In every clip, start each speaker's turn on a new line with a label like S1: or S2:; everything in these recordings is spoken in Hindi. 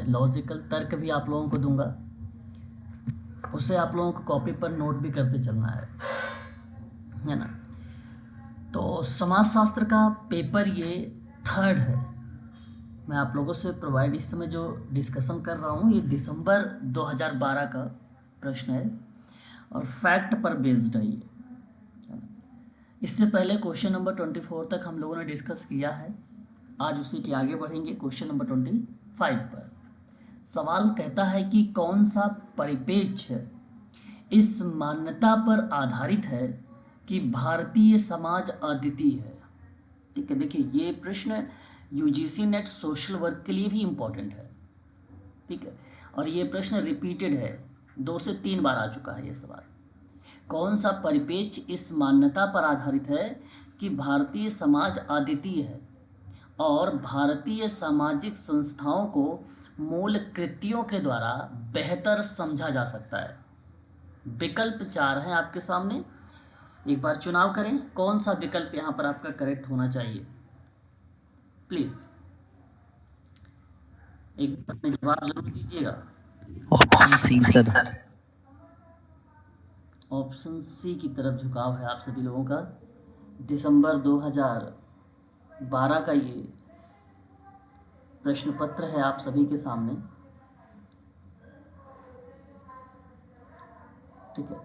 S1: मैं लॉजिकल तर्क भी आप लोगों को दूंगा, उसे आप लोगों को कॉपी पर नोट भी करते चलना है ना। तो समाजशास्त्र का पेपर ये 3rd है। मैं आप लोगों से प्रोवाइड इस समय जो डिस्कशन कर रहा हूँ ये दिसंबर 2012 का प्रश्न है और फैक्ट पर बेस्ड है ये। इससे पहले क्वेश्चन नंबर 24 तक हम लोगों ने डिस्कस किया है, आज उसी के आगे बढ़ेंगे क्वेश्चन नंबर 25 पर। सवाल कहता है कि कौन सा परिप्रेक्ष्य इस मान्यता पर आधारित है कि भारतीय समाज अद्वितीय है। ठीक है, देखिए ये प्रश्न यूजीसी नेट सोशल वर्क के लिए भी इम्पोर्टेंट है। ठीक है, और ये प्रश्न रिपीटेड है, 2 से 3 बार आ चुका है ये सवाल। कौन सा परिप्रेक्ष्य इस मान्यता पर आधारित है कि भारतीय समाज अद्वितीय है और भारतीय सामाजिक संस्थाओं को मूल कृतियों के द्वारा बेहतर समझा जा सकता है। विकल्प 4 हैं आपके सामने, एक बार चुनाव करें कौन सा विकल्प यहाँ पर आपका करेक्ट होना चाहिए। प्लीज एक बार अपने जवाब जरूर दीजिएगा।
S2: Option C sir.
S1: Option C की तरफ झुकाव है आप सभी लोगों का। दिसंबर 2012 का ये प्रश्न पत्र है आप सभी के सामने। ठीक है,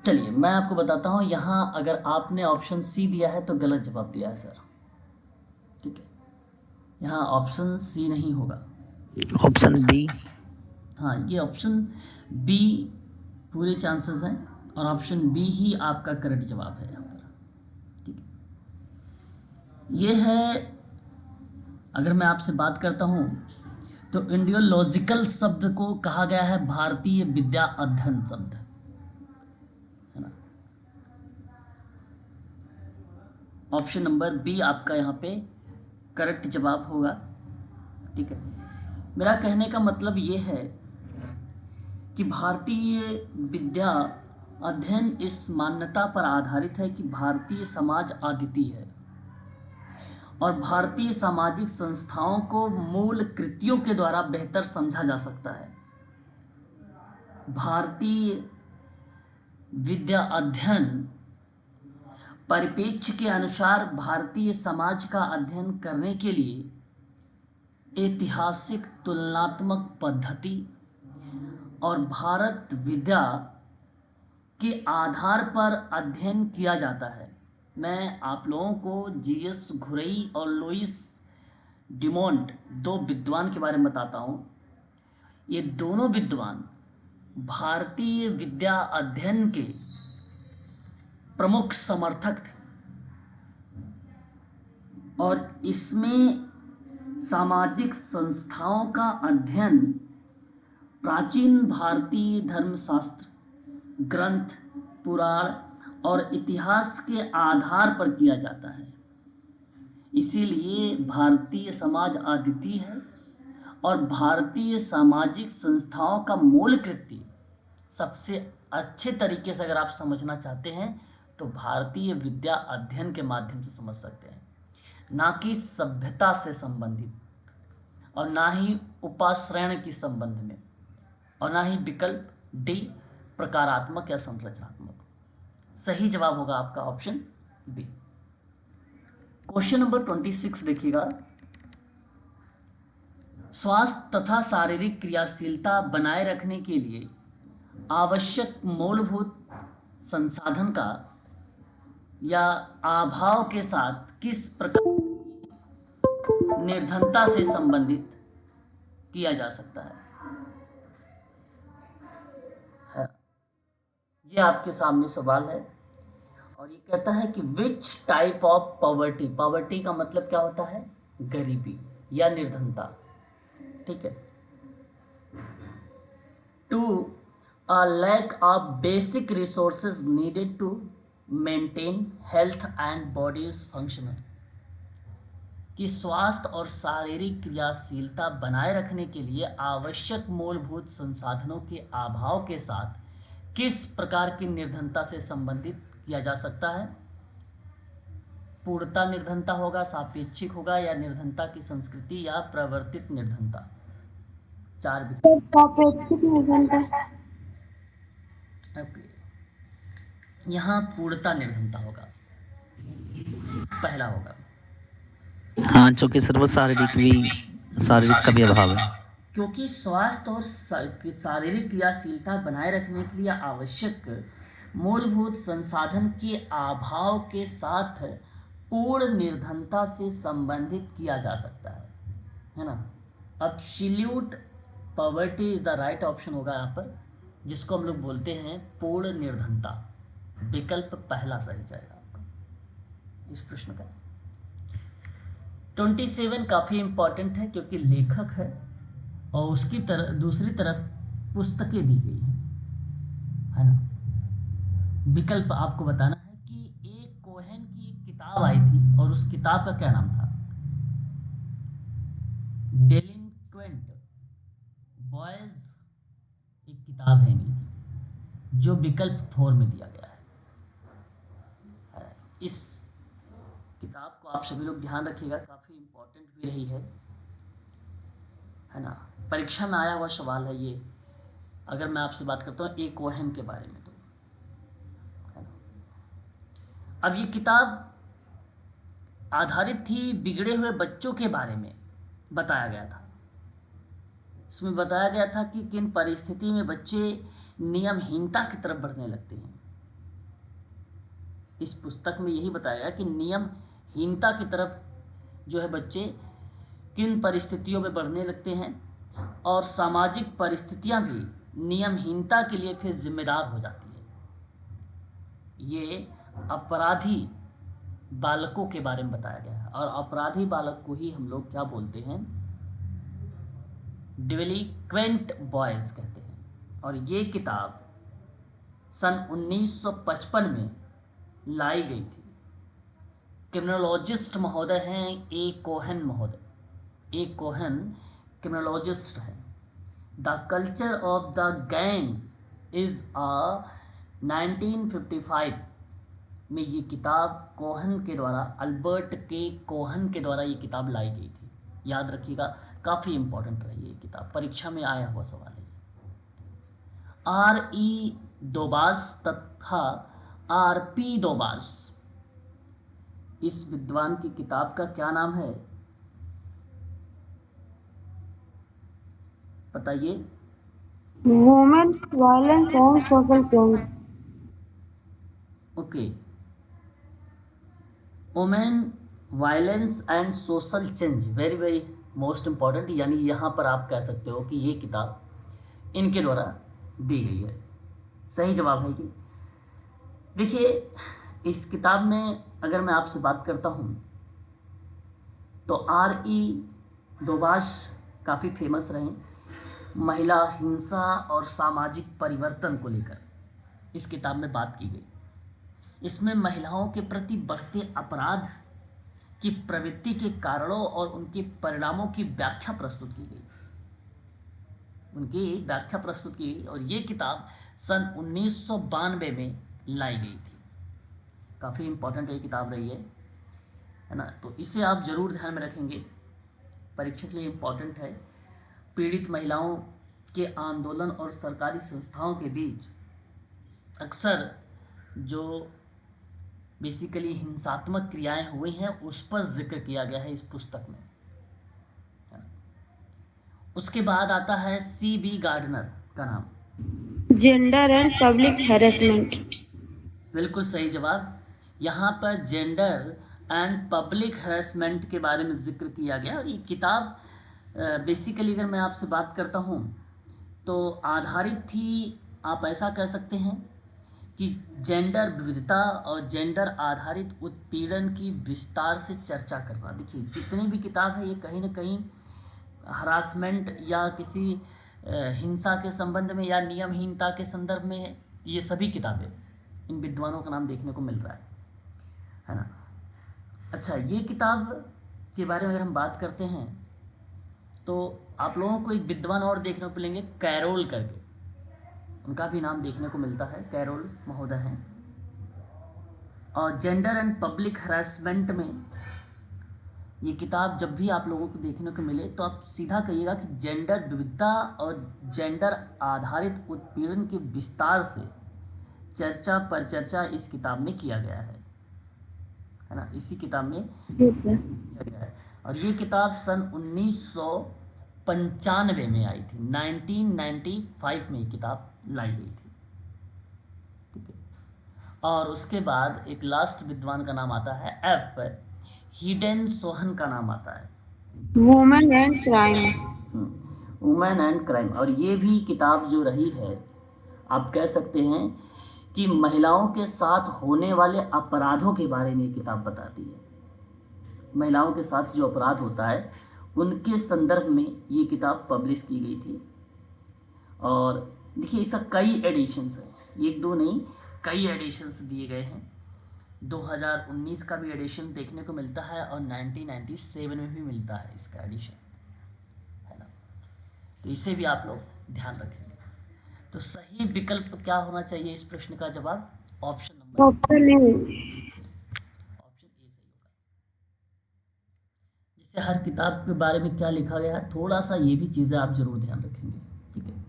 S1: चलिए मैं आपको बताता हूँ, यहाँ अगर आपने ऑप्शन सी दिया है तो गलत जवाब दिया है सर। ठीक है, यहाँ ऑप्शन सी नहीं होगा,
S2: ऑप्शन बी।
S1: हाँ ये ऑप्शन बी पूरे चांसेस हैं और ऑप्शन बी ही आपका करेक्ट जवाब है यहाँ पर। ठीक है, ये है, अगर मैं आपसे बात करता हूँ तो इंडियोलॉजिकल शब्द को कहा गया है भारतीय विद्या अध्ययन शब्द, है ना। ऑप्शन नंबर बी आपका यहाँ पे करेक्ट जवाब होगा। ठीक है, मेरा कहने का मतलब ये है कि भारतीय विद्या अध्ययन इस मान्यता पर आधारित है कि भारतीय समाज अद्वितीय है और भारतीय सामाजिक संस्थाओं को मूल कृतियों के द्वारा बेहतर समझा जा सकता है। भारतीय विद्या अध्ययन परिप्रेक्ष्य के अनुसार भारतीय समाज का अध्ययन करने के लिए ऐतिहासिक तुलनात्मक पद्धति और भारत विद्या के आधार पर अध्ययन किया जाता है। मैं आप लोगों को जीएस घुरई और लुइस डिमोंट 2 विद्वान के बारे में बताता हूँ। ये दोनों विद्वान भारतीय विद्या अध्ययन के प्रमुख समर्थक थे और इसमें सामाजिक संस्थाओं का अध्ययन प्राचीन भारतीय धर्मशास्त्र ग्रंथ, पुराण और इतिहास के आधार पर किया जाता है। इसीलिए भारतीय समाज अद्वितीय है और भारतीय सामाजिक संस्थाओं का मूल कृत्य सबसे अच्छे तरीके से अगर आप समझना चाहते हैं तो भारतीय विद्या अध्ययन के माध्यम से समझ सकते हैं, ना कि सभ्यता से संबंधित और ना ही उपाश्रयण के संबंध में और ना ही विकल्प डी प्रकारात्मक या संरचनात्मक। सही जवाब होगा आपका ऑप्शन बी। क्वेश्चन नंबर 26 देखिएगा। स्वास्थ्य तथा शारीरिक क्रियाशीलता बनाए रखने के लिए आवश्यक मूलभूत संसाधन का या अभाव के साथ किस प्रकार निर्धनता से संबंधित किया जा सकता है। ये आपके सामने सवाल है और ये कहता है कि which type of poverty, poverty का मतलब क्या होता है, गरीबी या निर्धनता। ठीक है, to a lack of basic resources needed to maintain health and bodies functional, कि स्वास्थ्य और शारीरिक क्रियाशीलता बनाए रखने के लिए आवश्यक मूलभूत संसाधनों के अभाव के साथ किस प्रकार की निर्धनता से संबंधित किया जा सकता है। पूर्णता निर्धनता होगा, सापेक्षिक होगा, या निर्धनता की संस्कृति, या प्रवर्तित निर्धनता। 4 विकल्प।
S3: सापेक्षिक निर्धनता।
S1: ओके, यहाँ पूर्णता निर्धनता होगा, पहला होगा।
S2: हाँ, चूंकि सर वो शारीरिक का भी अभाव है।
S1: क्योंकि स्वास्थ्य और शारीरिक क्रियाशीलता बनाए रखने के लिए आवश्यक मूलभूत संसाधन के अभाव के साथ पूर्ण निर्धनता से संबंधित किया जा सकता है ना। Absolute poverty is the right option होगा यहाँ पर, जिसको हम लोग बोलते हैं पूर्ण निर्धनता। विकल्प पहला सही जाएगा आपका इस प्रश्न का। 27 काफ़ी इम्पॉर्टेंट है क्योंकि लेखक है और उसकी दूसरी तरफ पुस्तकें दी गई हैं, है ना। विकल्प आपको बताना है कि एक कोहेन की एक किताब आई थी और उस किताब का क्या नाम था। डेलिंक्वेंट बॉयज एक किताब है इनकी, जो विकल्प 4 में दिया गया है। इस किताब को आप सभी लोग ध्यान रखिएगा, काफ़ी इम्पोर्टेंट भी रही है ना। परीक्षा में आया हुआ सवाल है ये, अगर मैं आपसे बात करता हूँ एक कोहेन के बारे में, तो है ना। अब ये किताब आधारित थी बिगड़े हुए बच्चों के बारे में, बताया गया था। इसमें बताया गया था कि किन परिस्थिति में बच्चे नियमहीनता की तरफ बढ़ने लगते हैं। इस पुस्तक में यही बताया गया कि नियमहीनता की तरफ जो है बच्चे किन परिस्थितियों में बढ़ने लगते हैं, और सामाजिक परिस्थितियां भी नियमहीनता के लिए फिर जिम्मेदार हो जाती है। ये अपराधी बालकों के बारे में बताया गया है, और अपराधी बालक को ही हम लोग क्या बोलते हैं, डिलिक्वेंट बॉयज कहते हैं। और ये किताब सन 1955 में लाई गई थी। क्रिमिनोलॉजिस्ट महोदय हैं ए कोहेन महोदय। ए कोहेन क्रिमिनोलॉजिस्ट है। The culture of the gang is a 1955 में ये किताब कोहन के द्वारा, अल्बर्ट के कोहन के द्वारा ये किताब लाई गई थी। याद रखिएगा, काफ़ी इंपॉर्टेंट रही ये किताब, परीक्षा में आया हुआ सवाल है। R.E. दोबास तथा R.P. दोबास, इस विद्वान की किताब का क्या नाम है, बताइए।
S3: Women violence and social change.
S1: Okay, women violence and social change, very very most important. यानी यहाँ पर आप कह सकते हो कि ये किताब इनके द्वारा दी गई है। सही जवाब है ये। देखिए, इस किताब में अगर मैं आपसे बात करता हूँ तो R.E. दोबाश काफ़ी फेमस रहे महिला हिंसा और सामाजिक परिवर्तन को लेकर। इस किताब में बात की गई, इसमें महिलाओं के प्रति बढ़ते अपराध की प्रवृत्ति के कारणों और उनके परिणामों की व्याख्या प्रस्तुत की गई, और ये किताब सन 1992 में लाई गई थी। काफ़ी इम्पोर्टेंट ये किताब रही है ना। तो इसे आप ज़रूर ध्यान में रखेंगे, परीक्षा के लिए इम्पोर्टेंट है। पीड़ित महिलाओं के आंदोलन और सरकारी संस्थाओं के बीच अक्सर जो बेसिकली हिंसात्मक क्रियाएं हुई हैं उस पर जिक्र किया गया है इस पुस्तक में। उसके बाद आता है C.B. गार्डनर का नाम,
S3: जेंडर एंड पब्लिक हैरेसमेंट।
S1: बिल्कुल सही जवाब। यहाँ पर जेंडर एंड पब्लिक हैरेसमेंट के बारे में जिक्र किया गया। और ये किताब बेसिकली अगर मैं आपसे बात करता हूँ तो आधारित थी, आप ऐसा कह सकते हैं कि जेंडर विविधता और जेंडर आधारित उत्पीड़न की विस्तार से चर्चा करना। देखिए, जितनी भी किताब है ये कहीं ना कहीं हरासमेंट या किसी हिंसा के संबंध में या नियमहीनता के संदर्भ में है। ये सभी किताबें इन विद्वानों का नाम देखने को मिल रहा है ना। अच्छा, ये किताब के बारे में अगर हम बात करते हैं तो आप लोगों को एक विद्वान और देखने को मिलेंगे, कैरोल करके, उनका भी नाम देखने को मिलता है। कैरोल महोदय हैं। और जेंडर एंड पब्लिक हरासमेंट में ये किताब जब भी आप लोगों को देखने को मिले तो आप सीधा कहिएगा कि जेंडर विविधता और जेंडर आधारित उत्पीड़न के विस्तार से चर्चा परिचर्चा इस किताब में किया गया है ना, इसी किताब में
S3: जी सर।
S1: किया गया है। और ये किताब सन 1995 में आई थी, 1995 में ये किताब लाई गई थी। ठीक है। और उसके बाद एक लास्ट विद्वान का नाम आता है एफ हिडेन सोहन का नाम आता है,
S3: women and crime.
S1: Women and crime. और ये भी किताब जो रही है, आप कह सकते हैं कि महिलाओं के साथ होने वाले अपराधों के बारे में ये किताब बताती है। महिलाओं के साथ जो अपराध होता है उनके संदर्भ में ये किताब पब्लिश की गई थी। और देखिए इसका कई एडिशंस हैं, एक दो नहीं, कई एडिशंस दिए गए हैं। 2019 का भी एडिशन देखने को मिलता है और 1997 में भी मिलता है इसका एडिशन, है ना। तो इसे भी आप लोग ध्यान रखेंगे। तो सही विकल्प क्या होना चाहिए इस प्रश्न का जवाब? Option number
S3: option A.
S1: Option A सही होगा। जिससे हर किताब के बारे में क्या लिखा गया है, थोड़ा सा ये भी चीज़ें आप जरूर ध्यान रखेंगे। ठीक है,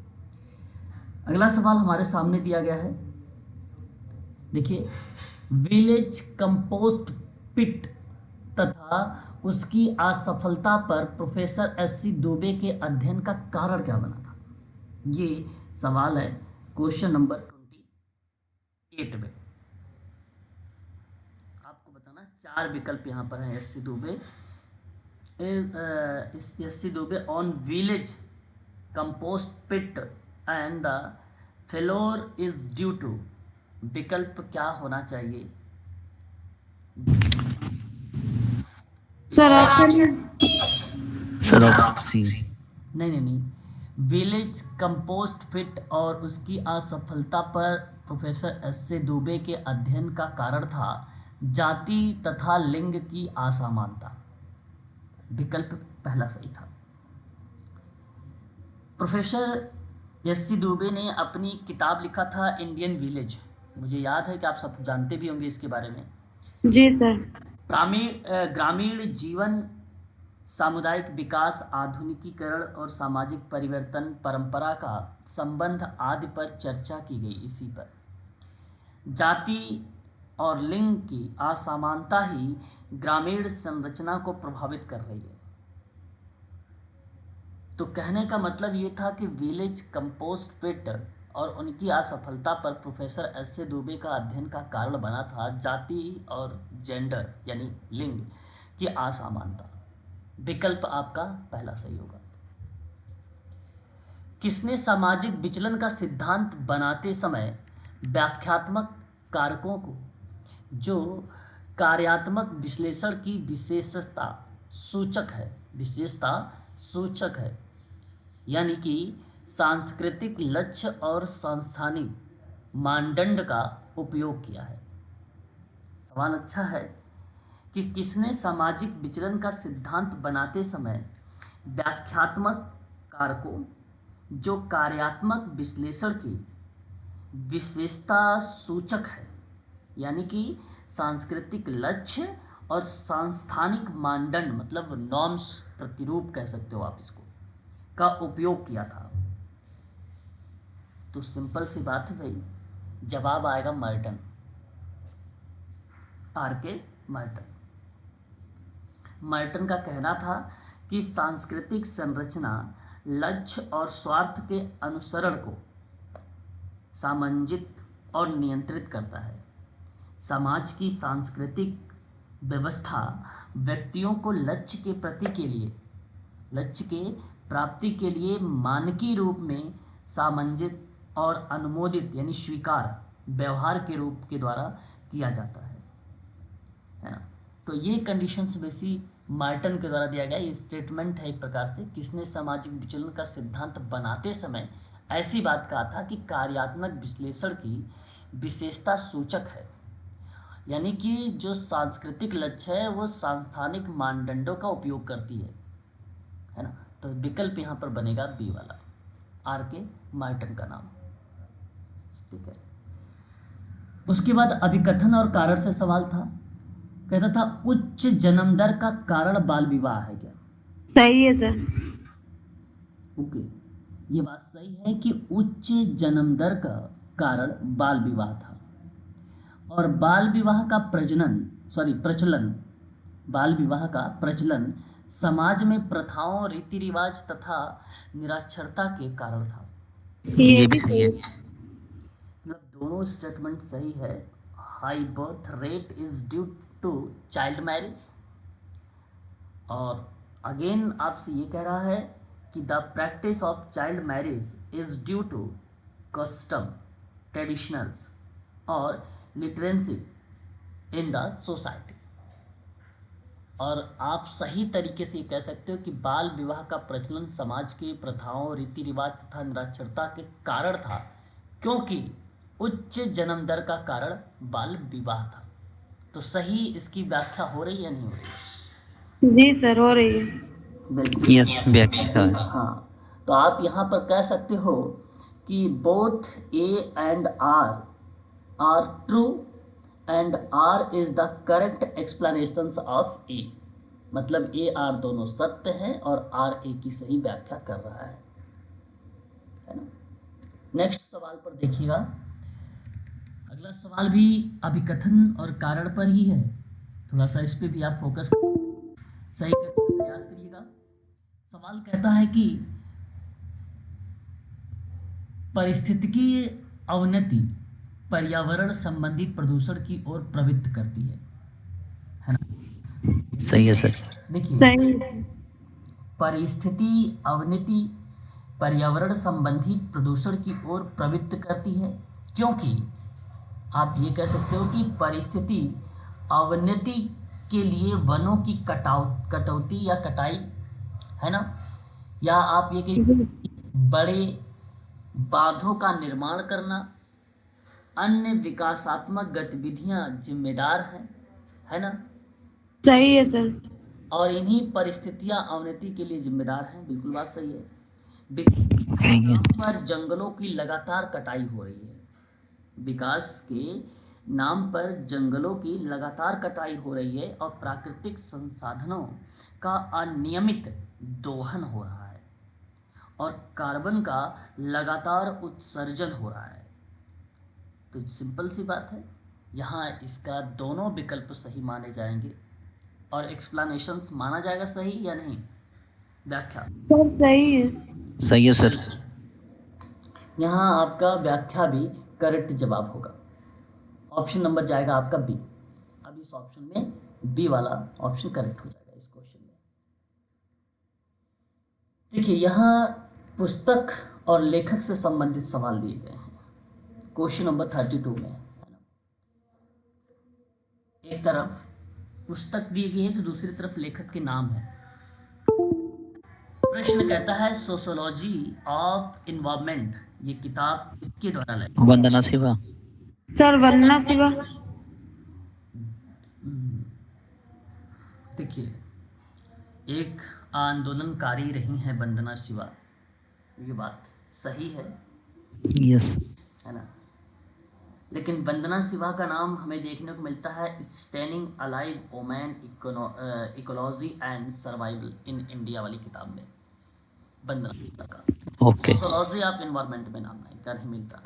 S1: अगला सवाल हमारे सामने दिया गया है। देखिए, विलेज कंपोस्ट पिट तथा उसकी असफलता पर प्रोफेसर एस.सी. दुबे के अध्ययन का कारण क्या बना था? ये सवाल है क्वेश्चन नंबर 28 में। आपको बताना, चार विकल्प यहाँ पर हैं। S C. Dubey S C. Dubey on village compost pit and the failure is due to. विकल्प क्या होना चाहिए?
S3: Sir option
S2: sir option C.
S1: नहीं, विलेज कंपोस्ट फिट और उसकी असफलता पर प्रोफेसर एस.सी. दुबे के अध्ययन का कारण था जाति तथा लिंग की असमानता। विकल्प पहला सही था। Professor SC. दुबे ने अपनी किताब लिखा था इंडियन विलेज। मुझे याद है कि आप सब जानते भी होंगे इसके बारे में।
S3: जी सर।
S1: ग्रामीण जीवन, सामुदायिक विकास, आधुनिकीकरण और सामाजिक परिवर्तन, परंपरा का संबंध आदि पर चर्चा की गई। इसी पर जाति और लिंग की असमानता ही ग्रामीण संरचना को प्रभावित कर रही है। तो कहने का मतलब ये था कि विलेज कंपोस्ट फिट और उनकी असफलता पर प्रोफेसर एस.सी. दुबे का अध्ययन का कारण बना था जाति और जेंडर यानी लिंग की असमानता। विकल्प आपका पहला सही होगा। किसने सामाजिक विचलन का सिद्धांत बनाते समय व्याख्यात्मक कारकों को जो कार्यात्मक विश्लेषण की विशेषता सूचक है यानी कि सांस्कृतिक लक्ष्य और सांस्थानिक मानदंड का उपयोग किया है? सवाल अच्छा है कि किसने सामाजिक विचलन का सिद्धांत बनाते समय व्याख्यात्मक कारकों जो कार्यात्मक विश्लेषण की विशेषता सूचक है यानी कि सांस्कृतिक लक्ष्य और सांस्थानिक मानदंड मतलब नॉर्म्स, प्रतिरूप कह सकते हो आप इसको, का उपयोग किया था? तो सिंपल सी बात है भाई, जवाब आएगा मर्टन, आर.के. मर्टन। मर्टन का कहना था कि सांस्कृतिक संरचना लक्ष्य और स्वार्थ के अनुसरण को सामंजित और नियंत्रित करता है। समाज की सांस्कृतिक व्यवस्था व्यक्तियों को लक्ष्य के प्राप्ति के लिए मानकी रूप में सामंजित और अनुमोदित यानी स्वीकार व्यवहार के रूप के द्वारा किया जाता है ना। तो ये कंडीशंस बेसी मार्टन के द्वारा दिया गया ये स्टेटमेंट है एक प्रकार से। किसने सामाजिक विचलन का सिद्धांत बनाते समय ऐसी बात कहा था कि कार्यात्मक विश्लेषण की विशेषता सूचक है यानी कि जो सांस्कृतिक लक्ष्य है वो सांस्थानिक मानदंडों का उपयोग करती है ना। तो विकल्प यहाँ पर बनेगा बी वाला, आर.के. मार्टन का नाम। ठीक है, उसके बाद अभिकथन और कारण से सवाल था। कहता था उच्च जन्म दर का कारण बाल विवाह है क्या?
S3: सही है सर।
S1: ओके, ये बात सही है कि उच्च जन्म दर का कारण बाल विवाह था। और बाल विवाह का प्रचलन, बाल विवाह का प्रचलन समाज में प्रथाओं, रीति रिवाज तथा निरक्षरता के कारण था।
S3: ये
S2: ये
S3: भी
S2: भी सही
S3: सही
S2: है।
S3: है।
S1: मतलब दोनों स्टेटमेंट सही है। High birth rate is due to child marriage, और अगेन आपसे ये कह रहा है कि the practice of child marriage is due to custom, traditionals और लिटरेसी इन द सोसाइटी। और आप सही तरीके से ये कह सकते हो कि बाल विवाह का प्रचलन समाज के प्रथाओं, रीति रिवाज तथा निरक्षरता के कारण था, क्योंकि उच्च जन्म दर का कारण बाल विवाह था। तो सही इसकी व्याख्या हो रही है या नहीं हो रही?
S3: जी सर, हो रही है।
S1: बिल्कुल।
S2: यस, व्याख्या है।
S1: हाँ, तो आप यहाँ पर कह सकते हो कि both A and R true and R is the correct explanation of A. मतलब ए आर दोनों सत्य हैं और आर ए की सही व्याख्या कर रहा है ना। नेक्स्ट सवाल पर देखिएगा। अगला सवाल भी अभिकथन और कारण पर ही है। थोड़ा सा इस पे भी आप फोकस सही करने का प्रयास करिएगा। सवाल कहता है कि पारिस्थितिकी अवनति पर्यावरण संबंधी प्रदूषण की ओर प्रवृत्त करती है ना।
S2: सही है सर।
S1: देखिए,
S3: सही है।
S1: परिस्थिति अवनति पर्यावरण संबंधी प्रदूषण की ओर प्रवृत्त करती है, क्योंकि आप ये कह सकते हो कि परिस्थिति अवनति के लिए वनों की कटौती या कटाई, है ना, या आप ये कहिए बड़े बांधों का निर्माण करना, अन्य विकासात्मक गतिविधियां जिम्मेदार हैं, है ना।
S3: सही है सर।
S1: और इन्हीं परिस्थितियां अवनति के लिए जिम्मेदार हैं। बिल्कुल बात सही है।
S2: सही है।
S1: नाम पर जंगलों की लगातार कटाई हो रही है। विकास के नाम पर जंगलों की लगातार कटाई हो रही है और प्राकृतिक संसाधनों का अनियमित दोहन हो रहा है और कार्बन का लगातार उत्सर्जन हो रहा है। तो सिंपल सी बात है, यहाँ इसका दोनों विकल्प सही माने जाएंगे और एक्सप्लेनेशंस माना जाएगा सही या नहीं, व्याख्या।
S3: सर सही है।
S2: सही है सर।
S1: यहाँ आपका व्याख्या भी करेक्ट जवाब होगा। ऑप्शन नंबर जाएगा आपका बी। अब इस ऑप्शन में बी वाला ऑप्शन करेक्ट हो जाएगा इस क्वेश्चन में। देखिए, यहाँ पुस्तक और लेखक से संबंधित सवाल दिए गए हैं क्वेश्चन नंबर 32 में, है ना। एक तरफ पुस्तक दी गई है तो दूसरी तरफ लेखक के नाम है। प्रश्न कहता है सोशोलॉजी ऑफ इन्वायरमेंट, ये किताब किसके द्वारा लिखी?
S2: वंदना शिवा।
S3: सर वंदना शिवा।
S1: देखिए, एक आंदोलनकारी रही हैं वंदना शिवा, ये बात सही है
S2: यस।
S1: ना। लेकिन वंदना शिवा का नाम हमें देखने को मिलता है standing alive women ecology and survival in India वाली किताब में वंदना शिवा का।
S2: ओके।
S1: सोशोलॉजी ऑफ इन्वायरमेंट में नाम नहीं मिलता।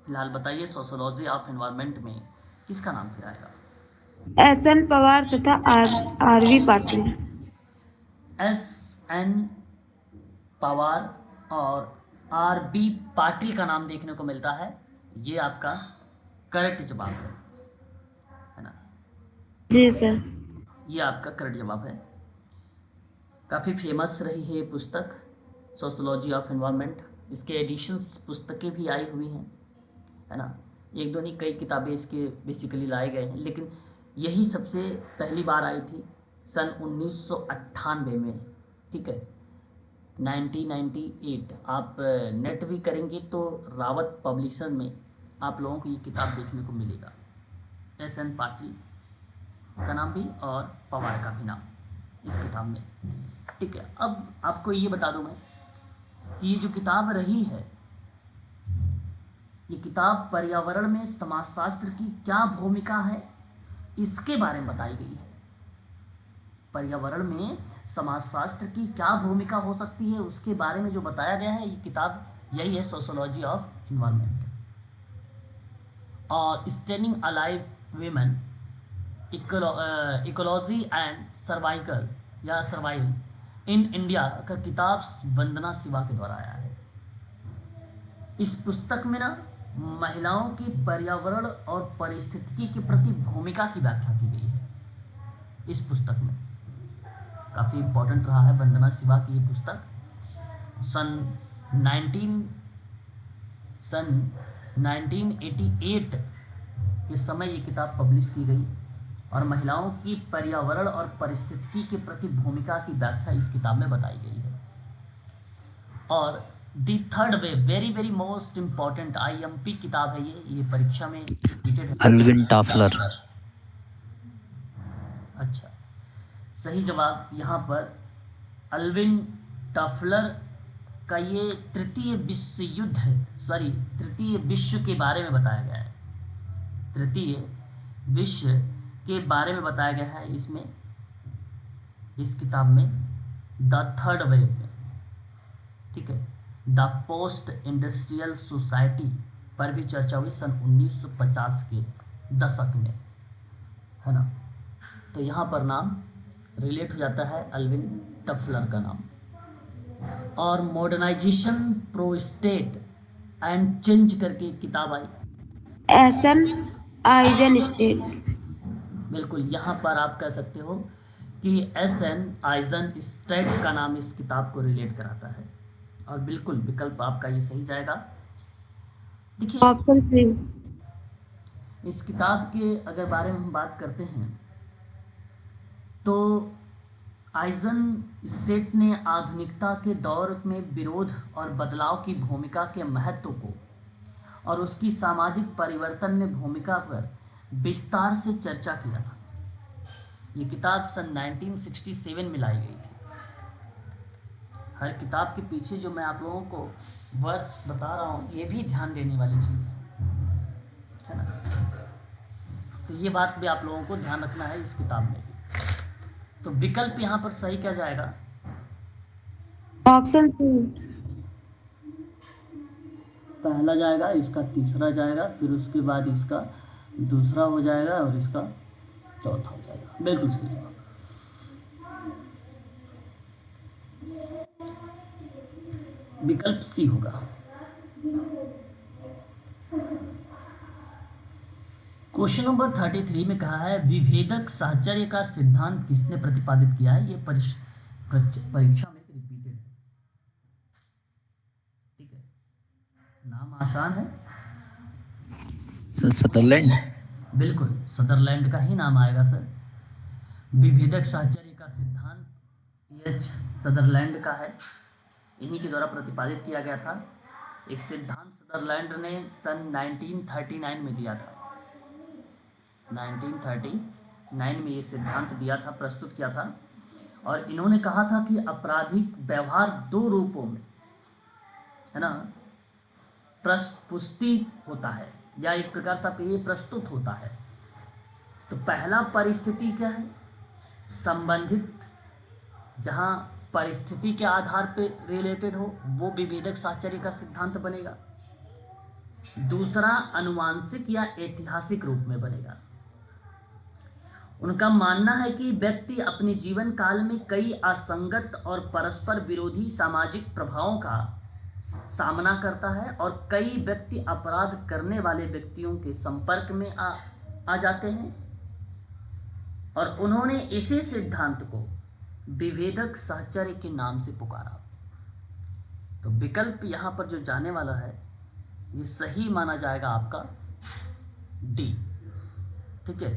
S1: फिलहाल बताइए, सोशोलॉजी ऑफ इन्वायरमेंट में किसका नाम फिर आएगा?
S3: SN पवार तथा RV पाटिल।
S1: SN पवार और RB पाटिल का नाम देखने को मिलता है। ये आपका करेक्ट जवाब है ना।
S3: जी सर।
S1: ये आपका करेक्ट जवाब है। काफ़ी फेमस रही है ये पुस्तक सोशोलॉजी ऑफ इन्वायरमेंट। इसके एडिशंस पुस्तकें भी आई हुई हैं, है ना। एक दो नहीं, कई किताबें इसके बेसिकली लाए गए हैं, लेकिन यही सबसे पहली बार आई थी सन 1998 में, ठीक है, 1998। आप नेट भी करेंगे तो रावत पब्लिशर में आप लोगों को ये किताब देखने को मिलेगा। SN पाटिल का नाम भी और पवार का भी नाम इस किताब में, ठीक है। अब आपको ये बता दूं मैं कि ये जो किताब रही है ये किताब पर्यावरण में समाजशास्त्र की क्या भूमिका है इसके बारे में बताई गई है। पर्यावरण में समाजशास्त्र की क्या भूमिका हो सकती है उसके बारे में जो बताया गया है, ये किताब यही है, सोशियोलॉजी ऑफ इन्वायरमेंट। और standing alive women, ecology and cervical या सर्वाइवल इन इंडिया का किताब वंदना शिवा के द्वारा आया है। इस पुस्तक में ना महिलाओं की पर्यावरण और पारिस्थितिकी के प्रति भूमिका की व्याख्या की गई है। इस पुस्तक में काफ़ी इम्पोर्टेंट रहा है वंदना शिवा की ये पुस्तक। सन 1988 के समय ये किताब पब्लिश की गई और महिलाओं की पर्यावरण और पारिस्थितिकी के प्रति भूमिका की व्याख्या इस किताब में बताई गई है। और दी third way, very very most important IMP किताब है ये परीक्षा में रिपीटेड है।
S2: अल्विन टॉफलर।
S1: अच्छा, सही जवाब यहाँ पर अल्विन टॉफलर का ये तृतीय विश्व के बारे में बताया गया है। तृतीय विश्व के बारे में बताया गया है इसमें, इस किताब में द थर्ड वेव में, ठीक है। द पोस्ट इंडस्ट्रियल सोसाइटी पर भी चर्चा हुई सन 1950 के दशक में, है ना। तो यहाँ पर नाम रिलेट हो जाता है अल्विन टफलर का नाम। और मॉडर्नाइजेशन प्रोस्टेट एंड चेंज करके किताब आई।
S3: एसन आइजनस्टीन।
S1: बिल्कुल, यहाँ पर आप कह सकते हो कि SN आइजनस्टीन का नाम इस किताब को रिलेट कराता है। और बिल्कुल विकल्प आपका ये सही जाएगा। देखिए,
S3: ऑप्शन सी।
S1: इस किताब के अगर बारे में हम बात करते हैं तो आइजनस्टीन ने आधुनिकता के दौर में विरोध और बदलाव की भूमिका के महत्व को और उसकी सामाजिक परिवर्तन में भूमिका पर विस्तार से चर्चा किया था। ये किताब सन 1967 में लाई गई थी। हर किताब के पीछे जो मैं आप लोगों को वर्ष बता रहा हूँ ये भी ध्यान देने वाली चीज़ है ना। तो ये बात भी आप लोगों को ध्यान रखना है इस किताब में भी। तो विकल्प यहाँ पर सही क्या जाएगा?
S3: Option C.
S1: पहला जाएगा, इसका तीसरा जाएगा, फिर उसके बाद इसका दूसरा हो जाएगा और इसका चौथा हो जाएगा। बिल्कुल सही जवाब। विकल्प सी होगा। क्वेश्चन नंबर 33 में कहा है विभेदक साहचर्य का सिद्धांत किसने प्रतिपादित किया है। ये परीक्षा में रिपीटेड है, ठीक है। नाम आसान है,
S2: सदरलैंड।
S1: बिल्कुल सदरलैंड का ही नाम आएगा सर। विभेदक साहचर्य का सिद्धांत H सदरलैंड का है, इन्हीं के द्वारा प्रतिपादित किया गया था। एक सिद्धांत सदरलैंड ने सन 1939 में दिया था। 1939 में ये सिद्धांत दिया था, प्रस्तुत किया था। और इन्होंने कहा था कि आपराधिक व्यवहार दो रूपों में, है ना, पुष्टि होता है या एक प्रकार से आपको ये प्रस्तुत होता है। तो पहला परिस्थिति क्या है? संबंधित, जहाँ परिस्थिति के आधार पे रिलेटेड हो वो विभेदक साहचर्य का सिद्धांत बनेगा। दूसरा अनुवांशिक या ऐतिहासिक रूप में बनेगा। उनका मानना है कि व्यक्ति अपने जीवन काल में कई असंगत और परस्पर विरोधी सामाजिक प्रभावों का सामना करता है और कई व्यक्ति अपराध करने वाले व्यक्तियों के संपर्क में आ जाते हैं। और उन्होंने इसी सिद्धांत को विभेदक साहचर्य के नाम से पुकारा। तो विकल्प यहाँ पर जो जाने वाला है ये सही माना जाएगा आपका डी, ठीक है।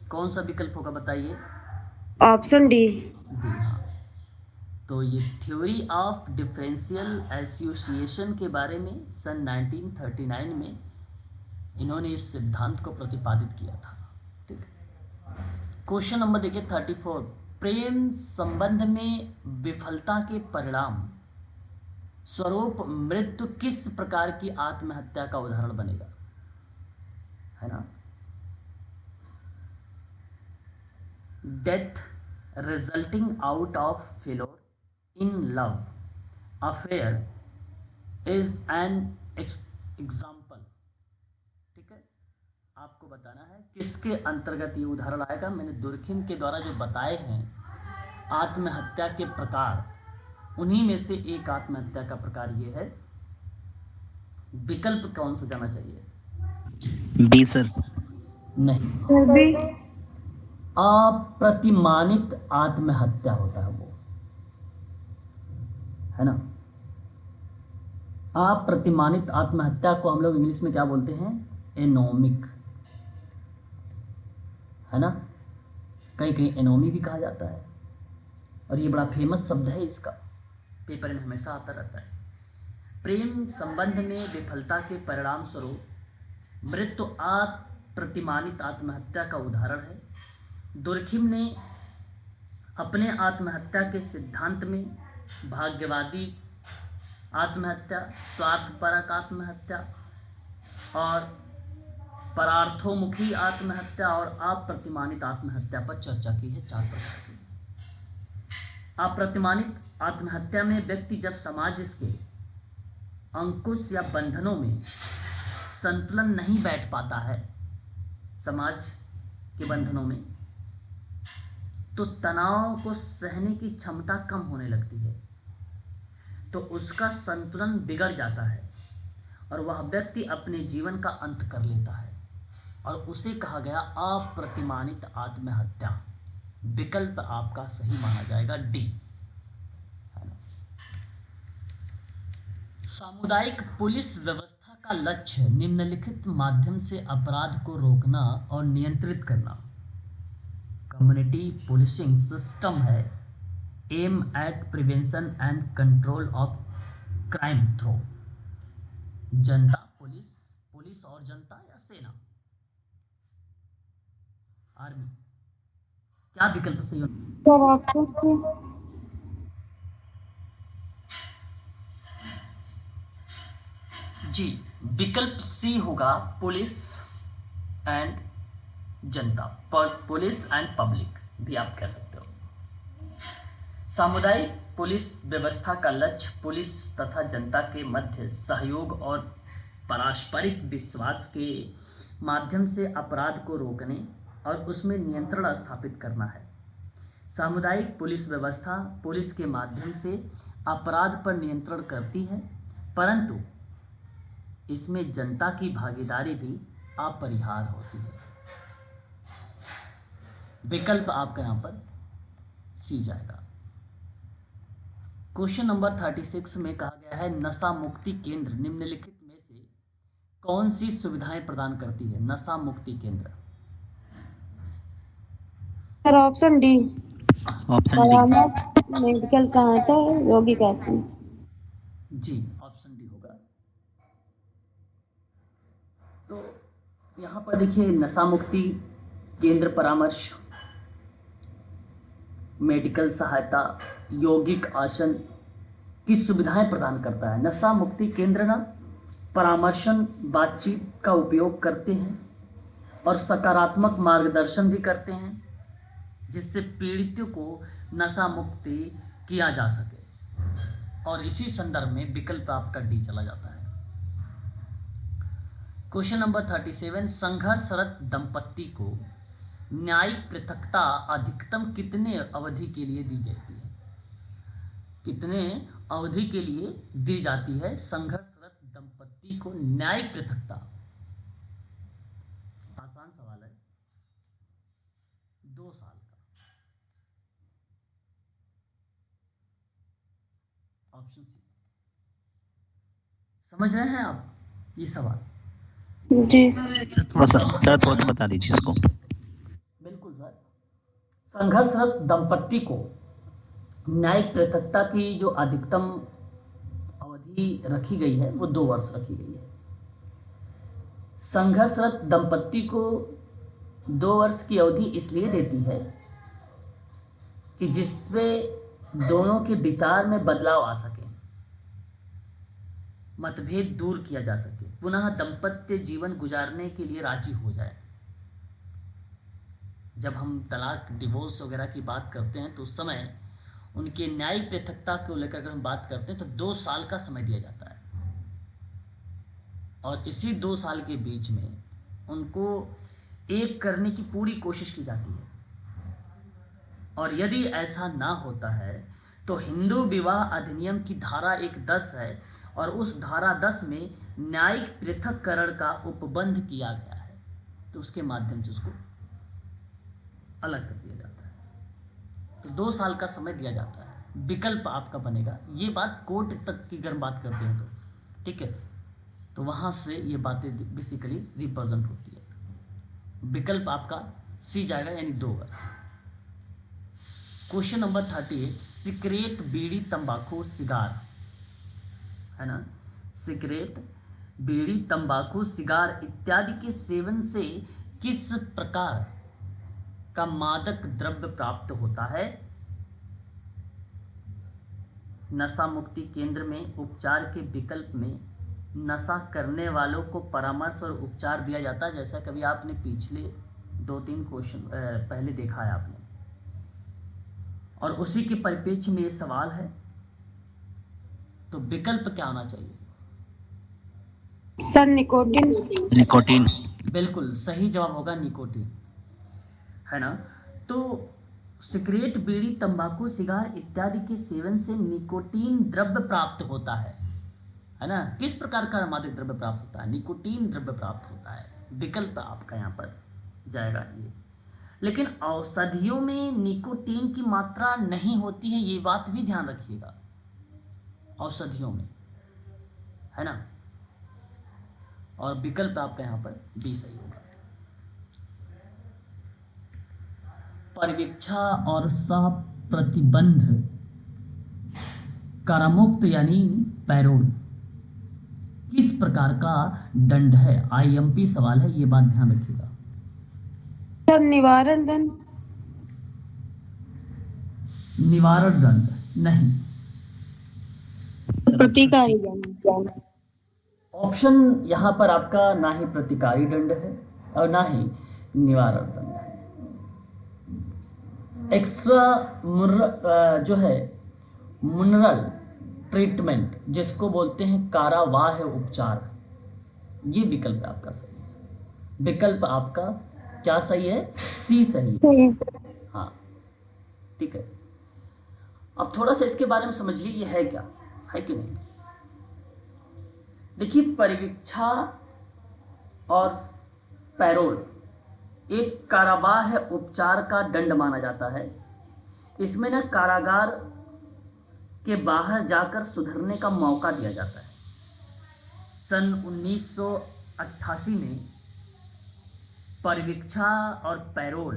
S1: कौन सा विकल्प होगा बताइए?
S3: Option D.
S1: डी, हाँ। तो ये थ्योरी ऑफ डिफरेंशियल एसोसिएशन के बारे में सन 1939 में इन्होंने इस सिद्धांत को प्रतिपादित किया था, ठीक है। क्वेश्चन नंबर देखिए 34, प्रेम संबंध में विफलता के परिणाम स्वरूप मृत्यु किस प्रकार की आत्महत्या का उदाहरण बनेगा, है ना। Death resulting out of failure in love affair is an example. ठीक है, आपको बताना है किसके अंतर्गत ये उदाहरण आएगा। मैंने दुर्खिम के द्वारा जो बताए हैं आत्महत्या के प्रकार, उन्हीं में से एक आत्महत्या का प्रकार ये है। विकल्प कौन सा जाना चाहिए?
S2: B sir.
S1: नहीं,
S3: सर भी।
S1: अप्रतिमानित आत्महत्या होता है वो, है ना। अप्रतिमानित आत्महत्या को हम लोग इंग्लिश में क्या बोलते हैं? एनोमिक, है ना। कहीं कहीं एनोमी भी कहा जाता है, और ये बड़ा फेमस शब्द है, इसका पेपर में हमेशा आता रहता है। प्रेम संबंध में विफलता के परिणाम स्वरूप मृत्यु अप्रतिमानित आत्महत्या का उदाहरण है। दुर्खिम ने अपने आत्महत्या के सिद्धांत में भाग्यवादी आत्महत्या, स्वार्थपरक आत्महत्या और परार्थोमुखी आत्महत्या और अप्रतिमानित आत्महत्या पर चर्चा की है, 4 प्रकार की। अप्रतिमानित आत्महत्या में व्यक्ति जब समाज के अंकुश या बंधनों में संतुलन नहीं बैठ पाता है, समाज के बंधनों में, तो तनाव को सहने की क्षमता कम होने लगती है, तो उसका संतुलन बिगड़ जाता है और वह व्यक्ति अपने जीवन का अंत कर लेता है, और उसे कहा गया अप्रतिमानित आत्महत्या। विकल्प आपका सही माना जाएगा, डी, है ना। सामुदायिक पुलिस व्यवस्था का लक्ष्य निम्नलिखित माध्यम से अपराध को रोकना और नियंत्रित करना। कम्युनिटी पुलिसिंग सिस्टम है aim at prevention and control of crime through. जनता पुलिस, पुलिस और जनता या सेना, आर्मी, क्या विकल्प सही होगा?
S3: सर ऑप्शन सी।
S1: जी, विकल्प सी होगा, पुलिस एंड जनता, पर पुलिस एंड पब्लिक भी आप कह सकते हो। सामुदायिक पुलिस व्यवस्था का लक्ष्य पुलिस तथा जनता के मध्य सहयोग और पारस्परिक विश्वास के माध्यम से अपराध को रोकने और उसमें नियंत्रण स्थापित करना है। सामुदायिक पुलिस व्यवस्था पुलिस के माध्यम से अपराध पर नियंत्रण करती है, परंतु इसमें जनता की भागीदारी भी अपरिहार्य होती है। विकल्प आपका यहाँ पर सी जाएगा। क्वेश्चन नंबर 36 में कहा गया है नशा मुक्ति केंद्र निम्नलिखित में से कौन सी सुविधाएं प्रदान करती है? नशा मुक्ति केंद्र,
S3: sir option D.
S2: Option D.
S3: परामर्श, मेडिकल सहायता, यौगिक आसन।
S1: जी, ऑप्शन डी होगा। तो यहाँ पर देखिए, नशा मुक्ति केंद्र परामर्श, मेडिकल सहायता, यौगिक आसन की सुविधाएं प्रदान करता है। नशा मुक्ति केंद्र ना परामर्शन, बातचीत का उपयोग करते हैं और सकारात्मक मार्गदर्शन भी करते हैं, जिससे पीड़ितों को नशा मुक्ति किया जा सके। और इसी संदर्भ में विकल्प आपका डी चला जाता है। क्वेश्चन नंबर 37, संघर्षरत दंपत्ति को न्यायिक पृथकता अधिकतम कितने अवधि के लिए दी जाती है? कितने अवधि के लिए दी जाती है संघर्षरत दंपत्ति को न्यायिक पृथकता? आसान सवाल है, 2 साल का। Option C. समझ रहे हैं आप ये सवाल?
S3: जी सर।
S2: सर थोड़ा सा बता दीजिए इसको।
S1: बिल्कुल सर। संघर्षरत दंपत्ति को न्यायिक पृथकता की जो अधिकतम अवधि रखी गई है वो 2 वर्ष रखी गई है। संघर्षरत दंपत्ति को 2 वर्ष की अवधि इसलिए देती है कि जिसमें दोनों के विचार में बदलाव आ सके। मतभेद दूर किया जा सके, पुनः दाम्पत्य जीवन गुजारने के लिए राजी हो जाए। जब हम तलाक, डिवोर्स वगैरह की बात करते हैं तो उस समय उनके न्यायिक पृथकता को लेकर अगर हम बात करते हैं तो 2 साल का समय दिया जाता है, और इसी 2 साल के बीच में उनको एक करने की पूरी कोशिश की जाती है। और यदि ऐसा ना होता है तो हिंदू विवाह अधिनियम की धारा 110 है, और उस धारा 10 में न्यायिक पृथक्करण का उपबंध किया गया है, तो उसके माध्यम से उसको अलग कर दिया जाता है। तो 2 साल का समय दिया जाता है, विकल्प आपका बनेगा। ये बात कोर्ट तक की अगर बात करते हैं तो ठीक है, तो वहाँ से ये बातें बेसिकली रिप्रेजेंट होती है। विकल्प आपका सी जाएगा, यानी 2 वर्ष। क्वेश्चन नंबर 38, सिगरेट, बीड़ी, तंबाकू, सिगार, है ना, सिगरेट, बीड़ी, तंबाकू, सिगार इत्यादि के सेवन से किस प्रकार का मादक द्रव्य प्राप्त होता है? नशा मुक्ति केंद्र में उपचार के विकल्प में नशा करने वालों को परामर्श और उपचार दिया जाता है, जैसा कभी आपने पिछले 2-3 क्वेश्चन पहले देखा है आपने, और उसी के परिप्रेक्ष्य में ये सवाल है। तो विकल्प क्या होना चाहिए?
S3: Sir nicotine.
S2: निकोटीन।
S1: बिल्कुल सही जवाब होगा निकोटीन, है ना। तो सिगरेट, बीड़ी, तंबाकू, सिगार इत्यादि के सेवन से निकोटीन द्रव्य प्राप्त होता है ना। किस प्रकार का मादक द्रव्य प्राप्त होता है? निकोटीन द्रव्य प्राप्त होता है। विकल्प आपका यहाँ पर जाएगा ये। लेकिन औषधियों में निकोटीन की मात्रा नहीं होती है, ये बात भी ध्यान रखिएगा, औषधियों में, है ना। और विकल्प आपका यहाँ पर बी सही होगा। परिवीक्षा और सह प्रतिबंध कारामुक्त यानी पैरोल किस प्रकार का दंड है? आईएमपी सवाल है, ये बात ध्यान रखिएगा।
S3: सर निवारण दंड।
S1: निवारण दंड नहीं,
S3: प्रतिकारी दंड।
S1: ऑप्शन यहाँ पर आपका ना ही प्रतिकारी दंड है और ना ही निवारण दंड है। एक्स्ट्रा जो है मुनरल ट्रीटमेंट, जिसको बोलते हैं कारावाह उपचार, ये विकल्प आपका सही है। विकल्प आपका क्या सही है? सी सही है। हाँ ठीक है। अब थोड़ा सा इसके बारे में समझिए, ये है क्या, है कि नहीं। देखिए, परिवीक्षा और पैरोल एक कारावाह उपचार का दंड माना जाता है। इसमें ना कारागार के बाहर जाकर सुधरने का मौका दिया जाता है। सन 1988 में परिवीक्षा और पैरोल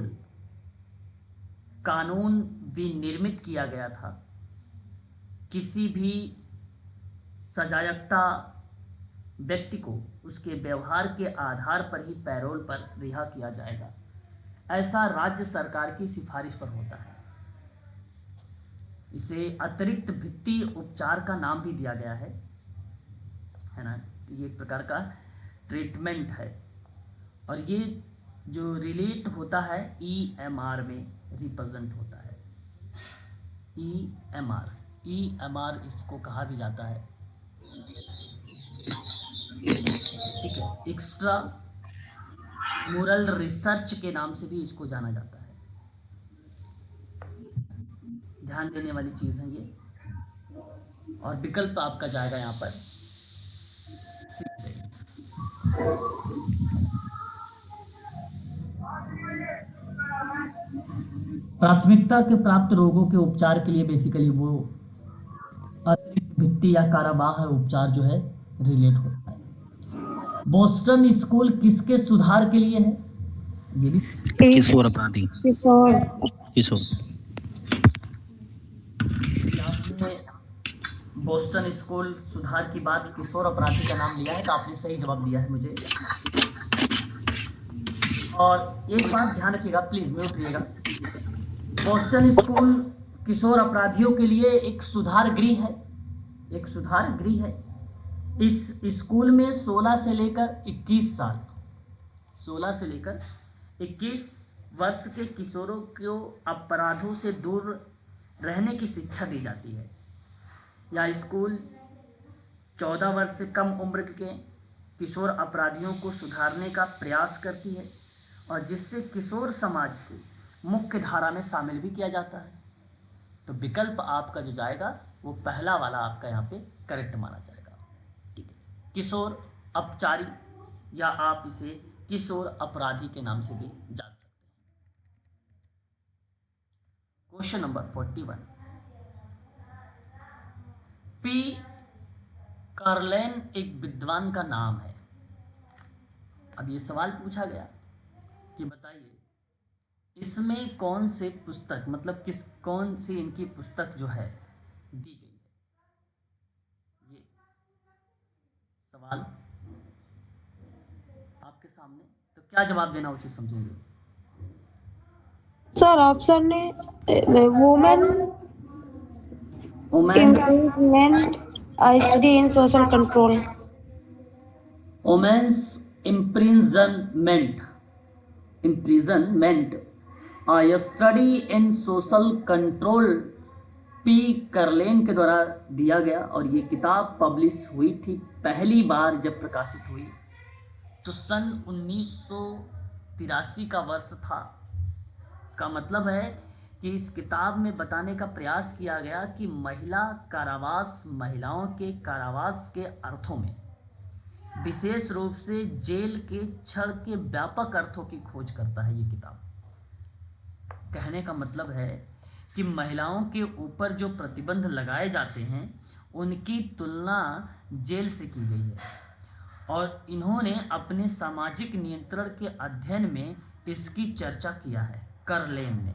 S1: कानून विनिर्मित किया गया था। किसी भी सजायाफ्ता व्यक्ति को उसके व्यवहार के आधार पर ही पैरोल पर रिहा किया जाएगा, ऐसा राज्य सरकार की सिफारिश पर होता है। इसे अतिरिक्त भित्ति उपचार का नाम भी दिया गया है ना। ये एक प्रकार का ट्रीटमेंट है, और ये जो रिलेट होता है EMR में रिप्रेजेंट होता है। EMR इसको कहा भी जाता है, ठीक है। एक्स्ट्रा मोरल रिसर्च के नाम से भी इसको जाना जाता है। ध्यान देने वाली चीज़ है ये। और विकल्प आपका जाएगा यहाँ पर प्राथमिकता के प्राप्त रोगों के उपचार के लिए बेसिकली वो अतिरिक्त भित्ति या कारावाह उपचार जो है रिलेट होता है। बोस्टन स्कूल किसके सुधार के लिए है? ये भी
S2: किशोर अपराधी। किशोर।
S1: आपने बोस्टन स्कूल सुधार की बात किशोर अपराधी का नाम लिया है, तो आपने सही जवाब दिया है मुझे। और एक बात ध्यान रखिएगा, प्लीज म्यूट रहिएगा। बोस्टन स्कूल किशोर अपराधियों के लिए एक सुधार गृह है, एक सुधार गृह है। इस स्कूल में 16 से लेकर 21 साल 16 से लेकर 21 वर्ष के किशोरों को अपराधों से दूर रहने की शिक्षा दी जाती है। यह स्कूल 14 वर्ष से कम उम्र के किशोर अपराधियों को सुधारने का प्रयास करती है और जिससे किशोर समाज को मुख्य धारा में शामिल भी किया जाता है। तो विकल्प आपका जो जाएगा वो पहला वाला आपका यहाँ पे करेक्ट माना जाएगा। ठीक है, किशोर अपचारी या आप इसे किशोर अपराधी के नाम से भी जान सकते हैं। क्वेश्चन नंबर 41, पी कार्लेन एक विद्वान का नाम है। अब ये सवाल पूछा गया कि बताइए इसमें कौन से पुस्तक मतलब कौन सी इनकी पुस्तक जो है दी गई है। ये सवाल आपके सामने, तो क्या जवाब देना उचित समझेंगे?
S3: सर ऑप्शन ने women
S1: women's
S3: improvement study in social control.
S1: Women's imprisonment study in social control P Carlen के द्वारा दिया गया और ये किताब पब्लिश हुई थी पहली बार जब प्रकाशित हुई तो सन 1983 का वर्ष था। इसका मतलब है कि इस किताब में बताने का प्रयास किया गया कि महिलाओं के कारावास के अर्थों में विशेष रूप से जेल के क्षण के व्यापक अर्थों की खोज करता है ये किताब। कहने का मतलब है कि महिलाओं के ऊपर जो प्रतिबंध लगाए जाते हैं उनकी तुलना जेल से की गई है और इन्होंने अपने सामाजिक नियंत्रण के अध्ययन में इसकी चर्चा किया है कर्लेन ने।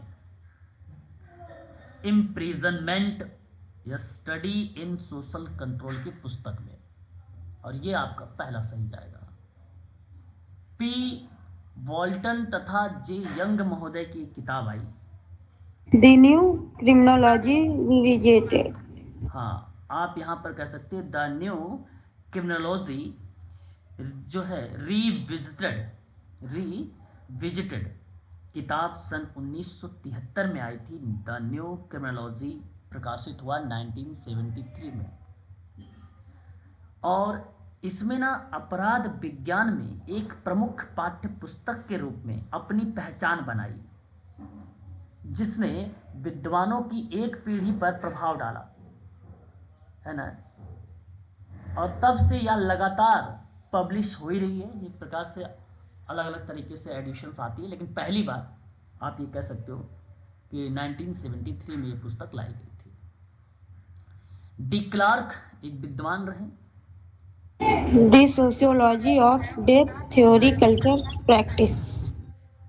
S1: इम्प्रिजनमेंट या स्टडी इन सोशल कंट्रोल की पुस्तक में, और ये आपका पहला सही जाएगा। पी वॉल्टन तथा जे यंग महोदय की किताब I
S3: the new criminology revisited.
S1: हाँ, आप यहाँ पर कह सकते हैं द न्यू क्रिमिनोलॉजी जो है रीविजिटेड किताब सन 1973 में आई थी। द न्यू क्रिमिनोलॉजी प्रकाशित हुआ 1973 में और इसमें ना अपराध विज्ञान में एक प्रमुख पाठ्य पुस्तक के रूप में अपनी पहचान बनाई जिसने विद्वानों की एक पीढ़ी पर प्रभाव डाला है ना। और तब से यह लगातार पब्लिश हो ही रही है। एक प्रकार से अलग अलग तरीके से एडिशंस आती है लेकिन पहली बार आप ये कह सकते हो कि 1973 में ये पुस्तक लाई गई थी। डी क्लार्क एक विद्वान रहे।
S3: The sociology of death theory culture practice.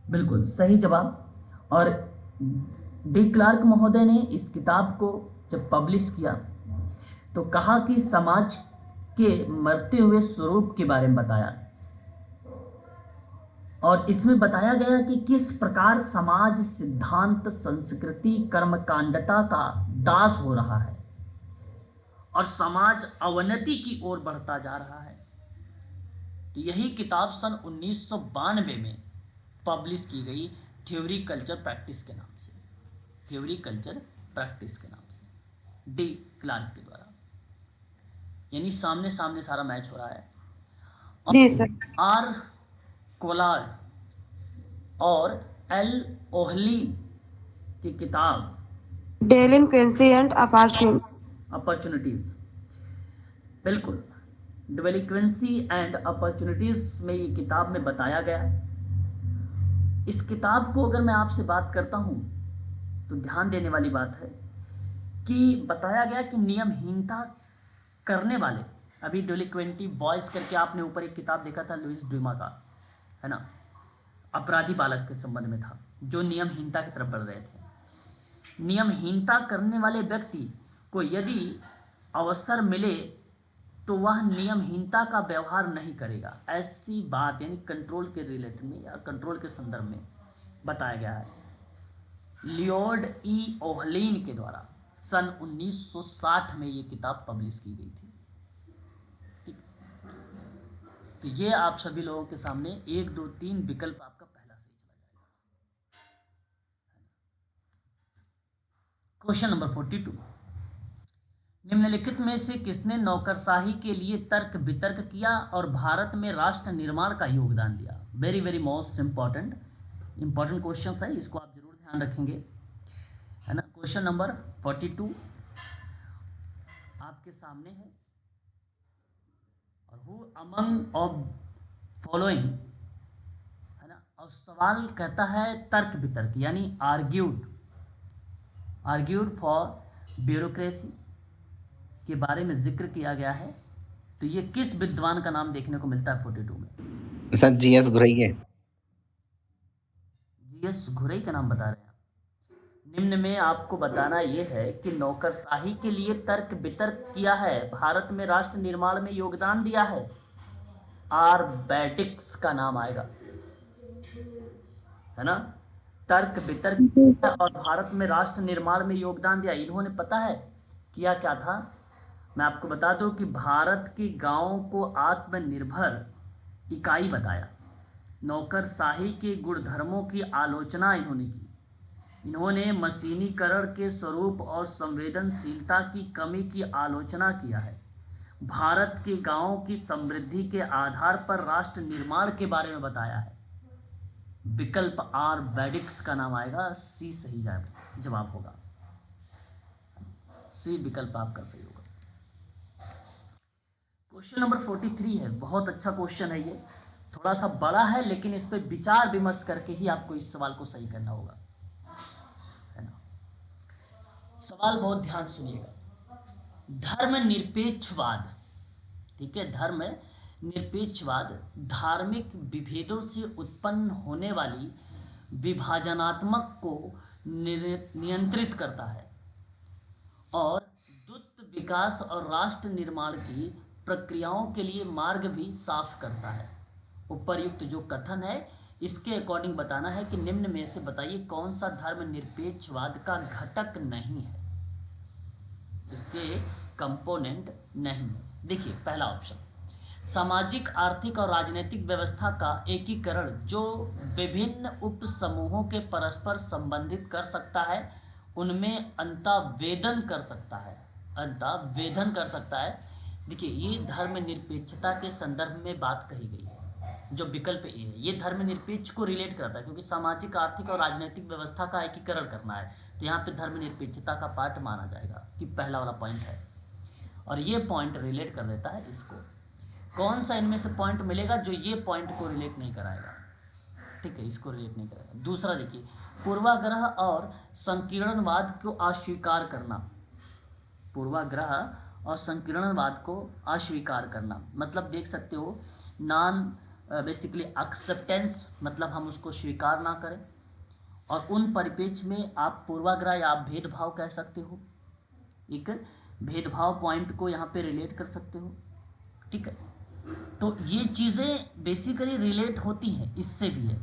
S1: बिल्कुल सही जवाब। और डी क्लार्क महोदय ने इस किताब को जब पब्लिश किया तो कहा कि समाज के मरते हुए स्वरूप के बारे में बताया और इसमें बताया गया कि किस प्रकार समाज सिद्धांत संस्कृति कर्मकांडता का दास हो रहा है और समाज अवनति की ओर बढ़ता जा रहा है। तो यही किताब सन 1992 में पब्लिश की गई थ्योरी कल्चर प्रैक्टिस के नाम से, डी क्लार्क के द्वारा। यानी सामने सामने सारा मैच हो रहा है।
S3: जी सर।
S1: आर कोलार्ड और एल ओहलीन की किताब
S3: डेलिंक्वेंसी एंड
S1: अपॉर्चुनिटीज, बिल्कुल डेलिक्वेंसी एंड अपॉर्चुनिटीज में ये किताब में बताया गया। इस किताब को अगर मैं आपसे बात करता हूँ तो ध्यान देने वाली बात है कि बताया गया कि नियमहीनता करने वाले, अभी डेलिक्वेंटी बॉयज़ करके आपने ऊपर एक किताब देखा था लुइस ड्यूमा का, है ना, अपराधी बालक के संबंध में था जो नियमहीनता की तरफ बढ़ रहे थे। नियमहीनता करने वाले व्यक्ति को यदि अवसर मिले तो वह नियमहीनता का व्यवहार नहीं करेगा, ऐसी बात यानी कंट्रोल के रिलेटेड में या कंट्रोल के संदर्भ में बताया गया है लियोड ई ओहलीन के द्वारा सन 1960 में ये किताब पब्लिश की गई थी। ठीक, तो ये आप सभी लोगों के सामने 1 2 3 विकल्प आपका पहला सही चला जाएगा। क्वेश्चन नंबर 42, निम्नलिखित में से किसने नौकरशाही के लिए तर्क वितर्क किया और भारत में राष्ट्र निर्माण का योगदान दिया? Very very most important question है, इसको आप जरूर ध्यान रखेंगे, है ना। क्वेश्चन नंबर 42 आपके सामने है, और हु अमंग ऑफ फॉलोइंग, है ना। और सवाल कहता है तर्क वितर्क यानी आर्ग्यूड फॉर ब्यूरोक्रेसी के बारे में जिक्र किया गया है। तो ये किस विद्वान का नाम देखने को मिलता है 42 में?
S2: सर जीएस घुरैया है।
S1: जीएस घुरैया का नाम बता रहे हैं। निम्न में आपको बताना यह है कि नौकरशाही के लिए तर्क वितर्क किया है, भारत में राष्ट्र निर्माण में योगदान दिया है। आर बैडिक्स का नाम आएगा, है ना। तर्क वितर्क किया और भारत में राष्ट्र निर्माण में योगदान दिया। इन्होंने पता है किया क्या था, मैं आपको बता दूं कि भारत के गांवों को आत्मनिर्भर इकाई बताया। नौकरशाही के गुणधर्मों की आलोचना इन्होंने की। इन्होंने मशीनीकरण के स्वरूप और संवेदनशीलता की कमी की आलोचना किया है। भारत के गांवों की समृद्धि के आधार पर राष्ट्र निर्माण के बारे में बताया है। विकल्प आर बैडिक्स का नाम आएगा, सी सही जवाब होगा। सी विकल्प आपका सही होगा। क्वेश्चन नंबर 43 है, बहुत अच्छा क्वेश्चन है ये, थोड़ा सा बड़ा है लेकिन इस पर विचार विमर्श करके ही आपको इस सवाल को सही करना होगा, है ना। सवाल बहुत ध्यान से सुनिएगा। धर्मनिरपेक्षवाद, ठीक है, धर्मनिरपेक्षवाद धार्मिक विभेदों से उत्पन्न होने वाली विभाजनात्मक को नियंत्रित करता है और द्रुत विकास और राष्ट्र निर्माण की प्रक्रियाओं के लिए मार्ग भी साफ करता है। उपर्युक्त जो कथन है इसके अकॉर्डिंग बताना है कि निम्न में से बताइए कौन सा धर्मनिरपेक्षवाद का घटक नहीं है, इसके कंपोनेंट नहीं है। देखिए पहला ऑप्शन, सामाजिक आर्थिक और राजनीतिक व्यवस्था का एकीकरण जो विभिन्न उप समूहों के परस्पर संबंधित कर सकता है, उनमें अंतर्वेदन कर सकता है। देखिए ये धर्मनिरपेक्षता के संदर्भ में बात कही गई है। जो विकल्प ए है ये धर्मनिरपेक्ष को रिलेट करता है, क्योंकि सामाजिक आर्थिक और राजनीतिक व्यवस्था का एकीकरण करना है, तो यहाँ पे धर्मनिरपेक्षता का पार्ट माना जाएगा कि पहला वाला पॉइंट है, और ये पॉइंट रिलेट कर देता है इसको। कौन सा इनमें से पॉइंट मिलेगा जो ये पॉइंट को रिलेट नहीं कराएगा, ठीक है, इसको रिलेट नहीं करेगा। दूसरा देखिए, पूर्वाग्रह और संकीर्णवाद को अस्वीकार करना, पूर्वाग्रह और संकीर्णवाद को अस्वीकार करना मतलब देख सकते हो नॉन बेसिकली एक्सेप्टेंस, मतलब हम उसको स्वीकार ना करें, और उन परिप्रेक्ष्य में आप पूर्वाग्रह या आप भेदभाव कह सकते हो, एक भेदभाव पॉइंट को यहाँ पे रिलेट कर सकते हो, ठीक है। तो ये चीज़ें बेसिकली रिलेट होती हैं, इससे भी है।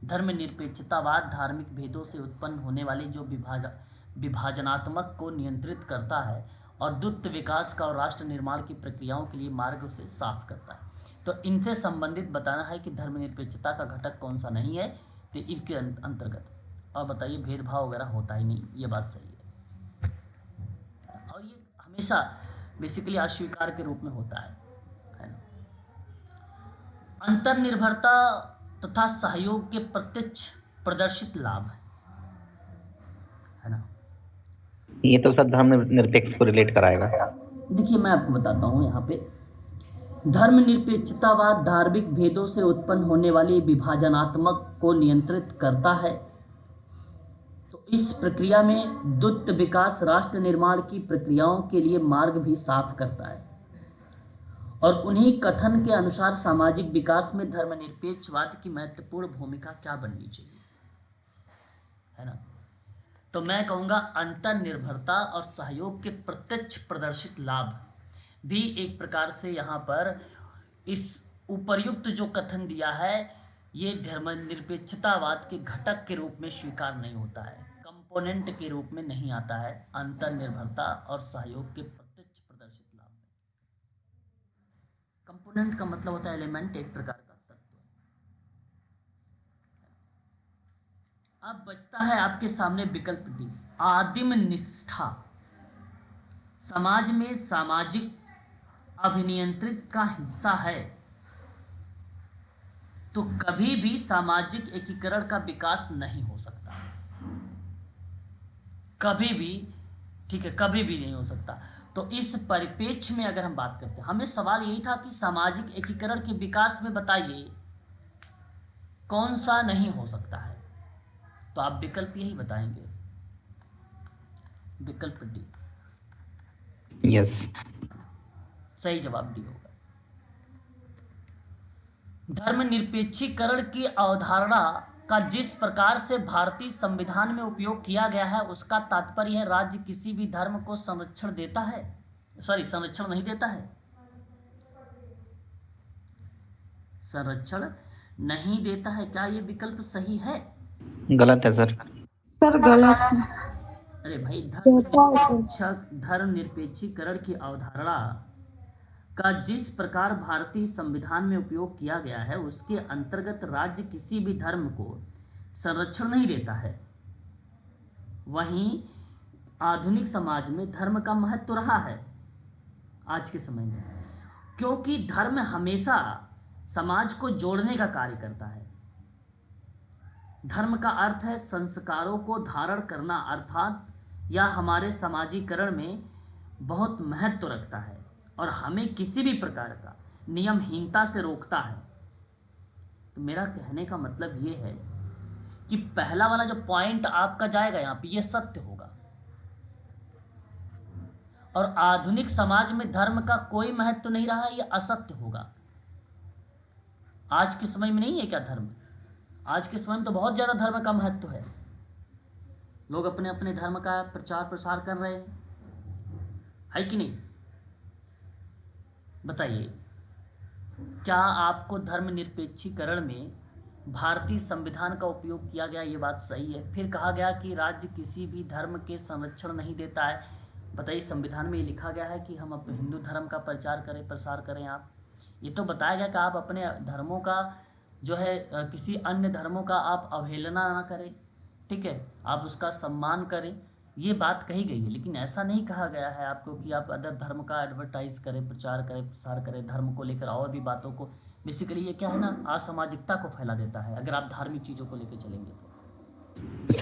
S1: धर्मनिरपेक्षतावाद धार्मिक भेदों से उत्पन्न होने वाली जो विभाजनात्मक को नियंत्रित करता है और द्रुत विकास का और राष्ट्र निर्माण की प्रक्रियाओं के लिए मार्ग उसे साफ करता है। तो इनसे संबंधित बताना है कि धर्मनिरपेक्षता का घटक कौन सा नहीं है, तो इनके अंतर्गत। और बताइए भेदभाव वगैरह होता ही नहीं, ये बात सही है, और ये हमेशा बेसिकली अस्वीकार के रूप में होता है ना। अंतर्निर्भरता तथा सहयोग के प्रत्यक्ष प्रदर्शित लाभ, है ना।
S2: ये तो सब धर्मनिरपेक्ष को रिलेट कराएगा।
S1: देखिए मैं आपको बताता हूँ यहाँ पे, धर्मनिरपेक्षतावाद धार्मिक भेदों से उत्पन्न होने वाली विभाजनात्मक को नियंत्रित करता है, तो इस प्रक्रिया में द्रुत विकास राष्ट्र निर्माण की प्रक्रियाओं के लिए मार्ग भी साफ करता है, और उन्हीं कथन के अनुसार सामाजिक विकास में धर्मनिरपेक्षवाद की महत्वपूर्ण भूमिका क्या बननी चाहिए, है ना। तो मैं कहूँगा अंतर्निर्भरता और सहयोग के प्रत्यक्ष प्रदर्शित लाभ भी एक प्रकार से यहाँ पर इस उपर्युक्त जो कथन दिया है ये धर्मनिरपेक्षतावाद के घटक के रूप में स्वीकार नहीं होता है, कंपोनेंट के रूप में नहीं आता है अंतर्निर्भरता और सहयोग के प्रत्यक्ष प्रदर्शित लाभ में। कंपोनेंट का मतलब होता है एलिमेंट, एक प्रकार का तत्व। अब बचता है आपके सामने विकल्प डी, आदिम निष्ठा। समाज में सामाजिक अभिनियंत्रित का हिस्सा है तो कभी भी सामाजिक एकीकरण का विकास नहीं हो सकता, कभी भी, ठीक है, कभी भी नहीं हो सकता। तो इस परिप्रेक्ष्य में अगर हम बात करते हैं, हमें सवाल यही था कि सामाजिक एकीकरण के विकास में बताइए कौन सा नहीं हो सकता है, तो आप विकल्प यही बताएंगे, विकल्प डी।
S2: यस।
S1: सही जवाब डी होगा। धर्मनिरपेक्षीकरण की अवधारणा का जिस प्रकार से भारतीय संविधान में उपयोग किया गया है उसका तात्पर्य है राज्य किसी भी धर्म को संरक्षण देता है, संरक्षण नहीं देता है, संरक्षण नहीं देता है। क्या ये विकल्प सही है?
S2: गलत है सर।
S3: सर गलत है।
S1: अरे भाई, धर्मनिरपेक्षीकरण की अवधारणा का जिस प्रकार भारतीय संविधान में उपयोग किया गया है उसके अंतर्गत राज्य किसी भी धर्म को संरक्षण नहीं देता है। वहीं आधुनिक समाज में धर्म का महत्व रहा है आज के समय में, क्योंकि धर्म हमेशा समाज को जोड़ने का कार्य करता है। धर्म का अर्थ है संस्कारों को धारण करना, अर्थात यह हमारे समाजीकरण में बहुत महत्व रखता है और हमें किसी भी प्रकार का नियमहीनता से रोकता है। तो मेरा कहने का मतलब ये है कि पहला वाला जो पॉइंट आपका जाएगा यहाँ पे, ये सत्य होगा। और आधुनिक समाज में धर्म का कोई महत्व नहीं रहा, ये असत्य होगा। आज के समय में नहीं है क्या धर्म? आज के समय में तो बहुत ज़्यादा धर्म का महत्व है। लोग अपने अपने धर्म का प्रचार प्रसार कर रहे हैं, है कि नहीं? बताइए, क्या आपको धर्मनिरपेक्षीकरण में भारतीय संविधान का उपयोग किया गया, ये बात सही है? फिर कहा गया कि राज्य किसी भी धर्म के संरक्षण नहीं देता है। बताइए, संविधान में ये लिखा गया है कि हम अपने हिंदू धर्म का प्रचार करें, प्रसार करें। आप ये तो बताया गया कि आप अपने धर्मों का जो है किसी अन्य धर्मों का आप अवहेलना ना करें, ठीक है, आप उसका सम्मान करें, ये बात कही गई है। लेकिन ऐसा नहीं कहा गया है आपको कि आप अदर धर्म का एडवर्टाइज करें, प्रचार करें, प्रसार करें, धर्म को लेकर और भी बातों को। बेसिकली ये क्या है ना, असामाजिकता को फैला देता है अगर आप धार्मिक चीज़ों को लेकर चलेंगे तो।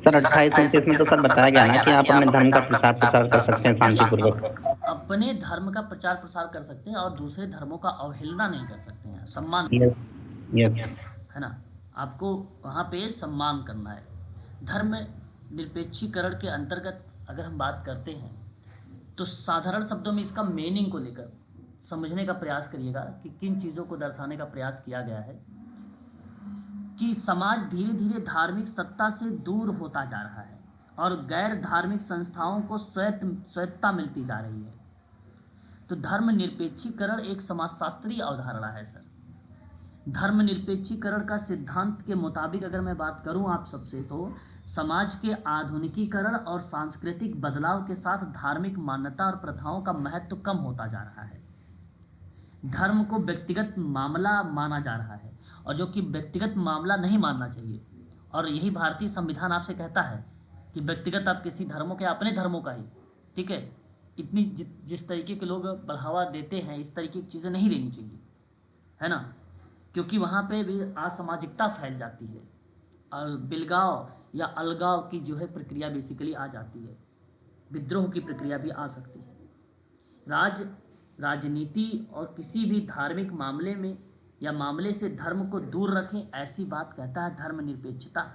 S2: सर 28-29 में तो सर बताया गया ना कि आप अपने धर्म का प्रचार प्रसार कर सकते हैं शांतिपूर्वक।
S1: अपने धर्म का प्रचार प्रसार कर सकते हैं और दूसरे धर्मों का अवहेलना नहीं कर सकते हैं, सम्मान, है ना? आपको वहाँ पे सम्मान करना है। धर्म निरपेक्षीकरण के अंतर्गत अगर हम बात करते हैं तो साधारण शब्दों में इसका मीनिंग को लेकर समझने का प्रयास करिएगा कि किन चीज़ों को दर्शाने का प्रयास किया गया है। कि समाज धीरे धीरे धार्मिक सत्ता से दूर होता जा रहा है और गैर धार्मिक संस्थाओं को स्वायत्तता मिलती जा रही है। तो धर्मनिरपेक्षीकरण एक समाजशास्त्रीय अवधारणा है सर। धर्मनिरपेक्षीकरण का सिद्धांत के मुताबिक अगर मैं बात करूं आप सबसे, तो समाज के आधुनिकीकरण और सांस्कृतिक बदलाव के साथ धार्मिक मान्यता और प्रथाओं का महत्व कम होता जा रहा है। धर्म को व्यक्तिगत मामला माना जा रहा है और जो कि व्यक्तिगत मामला नहीं मानना चाहिए। और यही भारतीय संविधान आपसे कहता है कि व्यक्तिगत आप किसी धर्मों के, अपने धर्मों का ही, ठीक है, इतनी जिस तरीके के लोग बढ़ावा देते हैं इस तरीके की चीज़ें नहीं देनी चाहिए, है ना? क्योंकि वहाँ पे भी असामाजिकता फैल जाती है और बिलगाव या अलगाव की जो है प्रक्रिया बेसिकली आ जाती है, विद्रोह की प्रक्रिया भी आ सकती है। राजनीति और किसी भी धार्मिक मामले में या मामले से धर्म को दूर रखें, ऐसी बात कहता है धर्मनिरपेक्षता।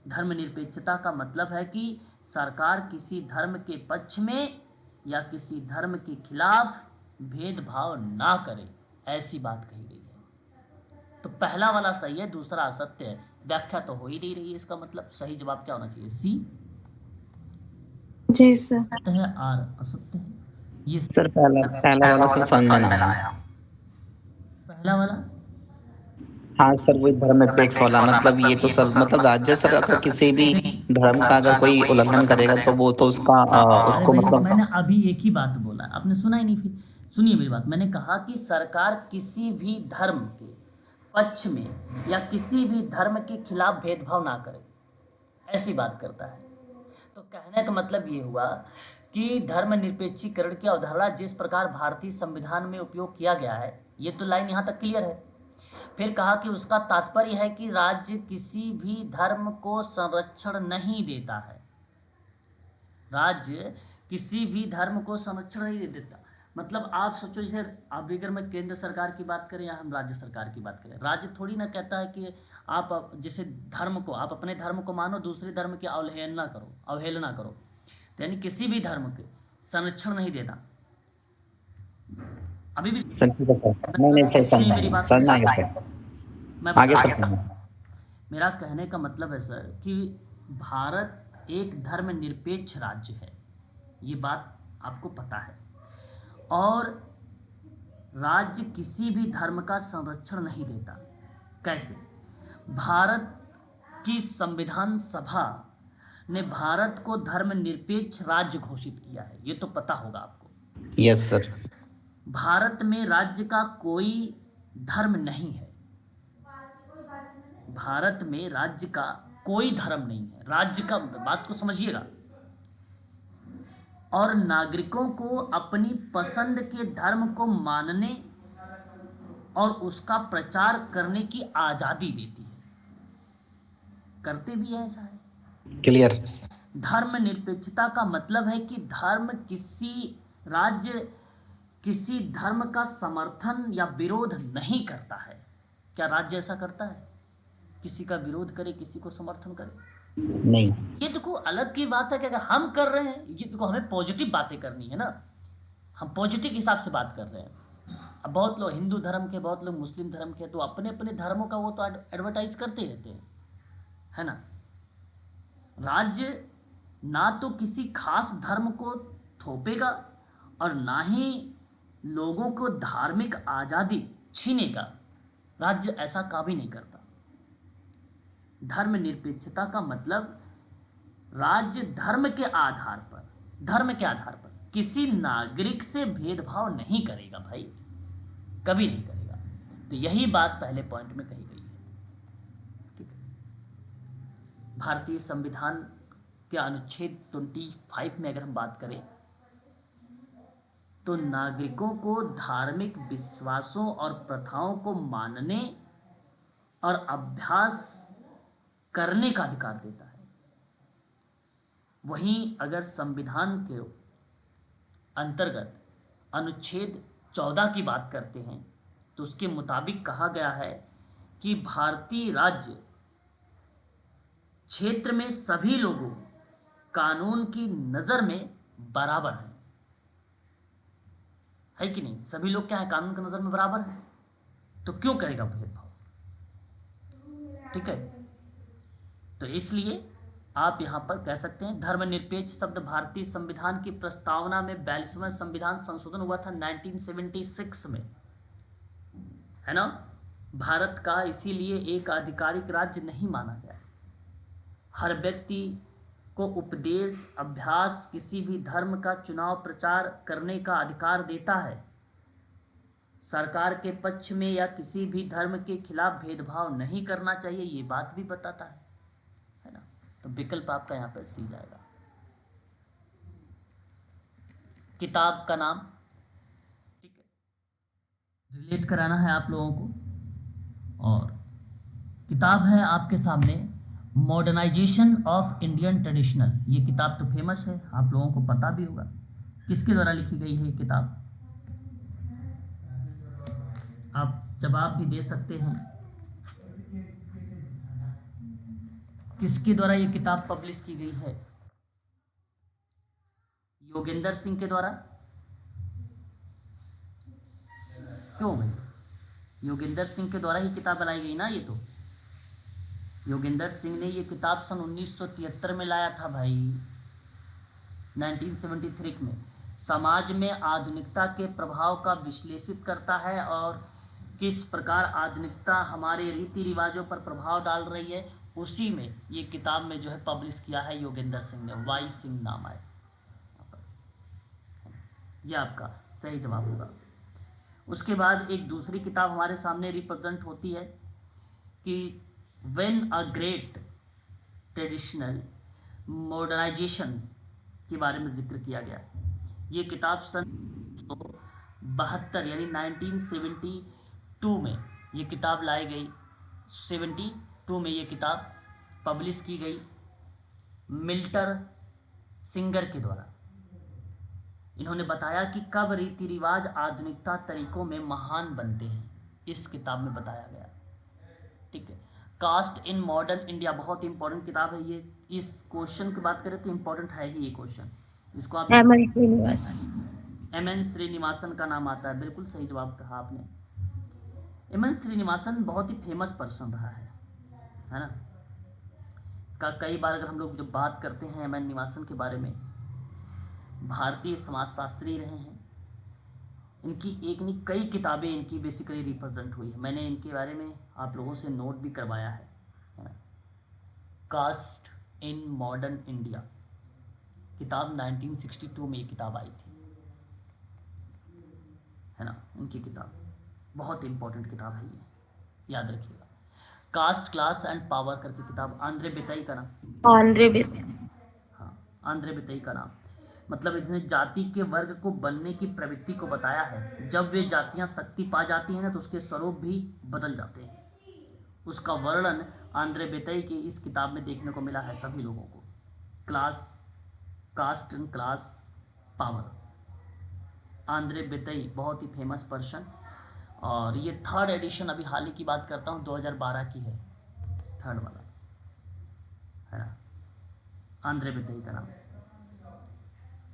S1: धर्मनिरपेक्षता का मतलब है कि सरकार किसी धर्म के पक्ष में या किसी धर्म के खिलाफ भेदभाव ना करे, ऐसी बात कही गई है। तो पहला वाला सही है, दूसरा असत्य है। व्याख्या तो हो ही नहीं रही है, इसका मतलब सही जवाब क्या होना चाहिए? सी।
S3: जी सर।
S1: सत्य है, आर असत्य है। ये
S2: सर पहला वाला सर समझ में ना आया।
S1: पहला वाला,
S2: हाँ सर, वही धर्मनिरपेक्ष वाला, मतलब ये तो सर मतलब राज्य सर अगर किसी भी धर्म का अगर कोई उल्लंघन करेगा तो वो तो उसका उसको
S1: भाई
S2: मतलब।
S1: मैंने अभी एक ही बात बोला, आपने सुना ही नहीं। फिर सुनिए मेरी बात, मैंने कहा कि सरकार किसी भी धर्म के पक्ष में या किसी भी धर्म के खिलाफ भेदभाव ना करे, ऐसी बात करता है। तो कहने का मतलब ये हुआ कि धर्मनिरपेक्षीकरण की अवधारणा जिस प्रकार भारतीय संविधान में उपयोग किया गया है, ये तो लाइन यहाँ तक क्लियर है। फिर कहा कि उसका तात्पर्य है कि राज्य किसी भी धर्म को संरक्षण नहीं देता है। राज्य किसी भी धर्म को संरक्षण नहीं देता, मतलब आप सोचो, जैसे अभी अगर मैं केंद्र सरकार की बात करें या हम राज्य सरकार की बात करें, राज्य थोड़ी ना कहता है कि आप जैसे धर्म को, आप अपने धर्म को मानो, दूसरे धर्म की अवहेलना करो, तो यानी किसी भी धर्म के संरक्षण नहीं देता। अभी भी
S2: नहीं सर,
S1: सुनिए मेरी बात,
S2: समझना है सर,
S1: मैं
S2: आगे
S1: बता
S2: सर समझना।
S1: मेरा कहने का मतलब है सर कि भारत एक धर्मनिरपेक्ष राज्य है, ये बात आपको पता है, और राज्य किसी भी धर्म का संरक्षण नहीं देता। कैसे? भारत की संविधान सभा ने भारत को धर्मनिरपेक्ष राज्य घोषित किया है, ये तो पता होगा आपको।
S2: Yes sir.
S1: भारत में राज्य का कोई धर्म नहीं है, भारत में राज्य का कोई धर्म नहीं है, राज्य का, बात को समझिएगा, और नागरिकों को अपनी पसंद के धर्म को मानने और उसका प्रचार करने की आजादी देती है। करते भी है, ऐसा है।
S2: क्लियर।
S1: धर्मनिरपेक्षता का मतलब है कि राज्य किसी धर्म का समर्थन या विरोध नहीं करता है। क्या राज्य ऐसा करता है? किसी का विरोध करे, किसी को समर्थन करे?
S2: नहीं।
S1: ये देखो अलग की बात है कि अगर हम कर रहे हैं, ये देखो हमें पॉजिटिव बातें करनी है ना, हम पॉजिटिव हिसाब से बात कर रहे हैं। अब बहुत लोग हिंदू धर्म के, बहुत लोग मुस्लिम धर्म के, तो अपने अपने धर्मों का वो तो एडवर्टाइज करते रहते हैं, है ना। राज्य ना तो किसी खास धर्म को थोपेगा और ना ही लोगों को धार्मिक आज़ादी छीनेगा, राज्य ऐसा कभी नहीं करता। धर्मनिरपेक्षता का मतलब राज्य धर्म के आधार पर किसी नागरिक से भेदभाव नहीं करेगा भाई, कभी नहीं करेगा। तो यही बात पहले पॉइंट में कही गई है, ठीक है। भारतीय संविधान के अनुच्छेद 25 में अगर हम बात करें तो नागरिकों को धार्मिक विश्वासों और प्रथाओं को मानने और अभ्यास करने का अधिकार देता है। वहीं अगर संविधान के अंतर्गत अनुच्छेद 14 की बात करते हैं तो उसके मुताबिक कहा गया है कि भारतीय राज्य क्षेत्र में सभी लोगों कानून की नज़र में बराबर हैं, है कि नहीं? सभी लोग क्या है, कानून की नज़र में बराबर है, तो क्यों करेगा भेदभाव? ठीक है, तो इसलिए आप यहाँ पर कह सकते हैं धर्मनिरपेक्ष शब्द भारतीय संविधान की प्रस्तावना में 42वां संविधान संशोधन हुआ था 1976 में, है ना। भारत का इसीलिए एक आधिकारिक राज्य नहीं माना गया। हर व्यक्ति को उपदेश, अभ्यास, किसी भी धर्म का चुनाव प्रचार करने का अधिकार देता है। सरकार के पक्ष में या किसी भी धर्म के खिलाफ भेदभाव नहीं करना चाहिए, ये बात भी बताता है ना। तो विकल्प आपका यहाँ पर सी जाएगा। किताब का नाम, ठीक है, रिलेट कराना है आप लोगों को, और किताब है आपके सामने मॉडर्नाइजेशन ऑफ इंडियन ट्रेडिशनल। ये किताब तो फेमस है, आप लोगों को पता भी होगा। किसके द्वारा लिखी गई है ये किताब? आप जवाब भी दे सकते हैं। किसके द्वारा ये किताब पब्लिश की गई है? योगेंद्र सिंह के द्वारा। क्यों भाई? योगेंद्र सिंह के द्वारा ही किताब बनाई गई ना। ये तो योगेंद्र सिंह ने ये किताब सन 1973 में लाया था भाई, 1973 में। समाज में आधुनिकता के प्रभाव का विश्लेषित करता है और किस प्रकार आधुनिकता हमारे रीति रिवाजों पर प्रभाव डाल रही है, उसी में ये किताब में जो है पब्लिश किया है योगेंद्र सिंह ने। वाई सिंह नाम है। ये आपका सही जवाब होगा। उसके बाद एक दूसरी किताब हमारे सामने रिप्रेजेंट होती है कि when a great traditional modernization के बारे में जिक्र किया गया। ये किताब सन 1972 यानी 1972 में ये किताब लाई गई। 72 में ये किताब पब्लिश की गई मिल्टर सिंगर के द्वारा। इन्होंने बताया कि कब रीति रिवाज आधुनिकता तरीकों में महान बनते हैं, इस किताब में बताया गया। ठीक है, कास्ट इन मॉडर्न इंडिया बहुत इंपॉर्टेंट किताब है ये। इस क्वेश्चन की बात करें तो इंपॉर्टेंट है ही ये क्वेश्चन। इसको आप एम.एन. श्रीनिवासन का नाम आता है। बिल्कुल सही जवाब कहा आपने। एम.एन. श्रीनिवासन बहुत ही फेमस पर्सन रहा है ना। इसका कई बार अगर हम लोग जब बात करते हैं एम.एन. निवासन के बारे में, भारतीय समाजशास्त्री रहे हैं। इनकी एक नहीं कई किताबें इनकी बेसिकली रिप्रेजेंट हुई है। मैंने इनके बारे में आप लोगों से नोट भी करवाया है ना। कास्ट इन मॉडर्न इंडिया किताब 1962 में ये किताब आई थी, है ना। इनकी किताब बहुत इंपॉर्टेंट किताब है ये, याद रखिएगा। कास्ट क्लास एंड पावर करके किताब, आंद्रे बिताई का नाम। आंद्रे बिताई का नाम मतलब इन्होंने जाति के वर्ग को बनने की प्रवृत्ति को बताया है। जब वे जातियां शक्ति पा जाती हैं ना तो उसके स्वरूप भी बदल जाते हैं। उसका वर्णन आंद्रे बिताई की इस किताब में देखने को मिला है सभी लोगों को। Caste and class power, Andre Beteille बहुत ही फेमस पर्सन। और ये 3rd एडिशन अभी हाल ही की बात करता हूँ 2012 की है, 3rd वाला, है ना। आंद्रे बिताई का नाम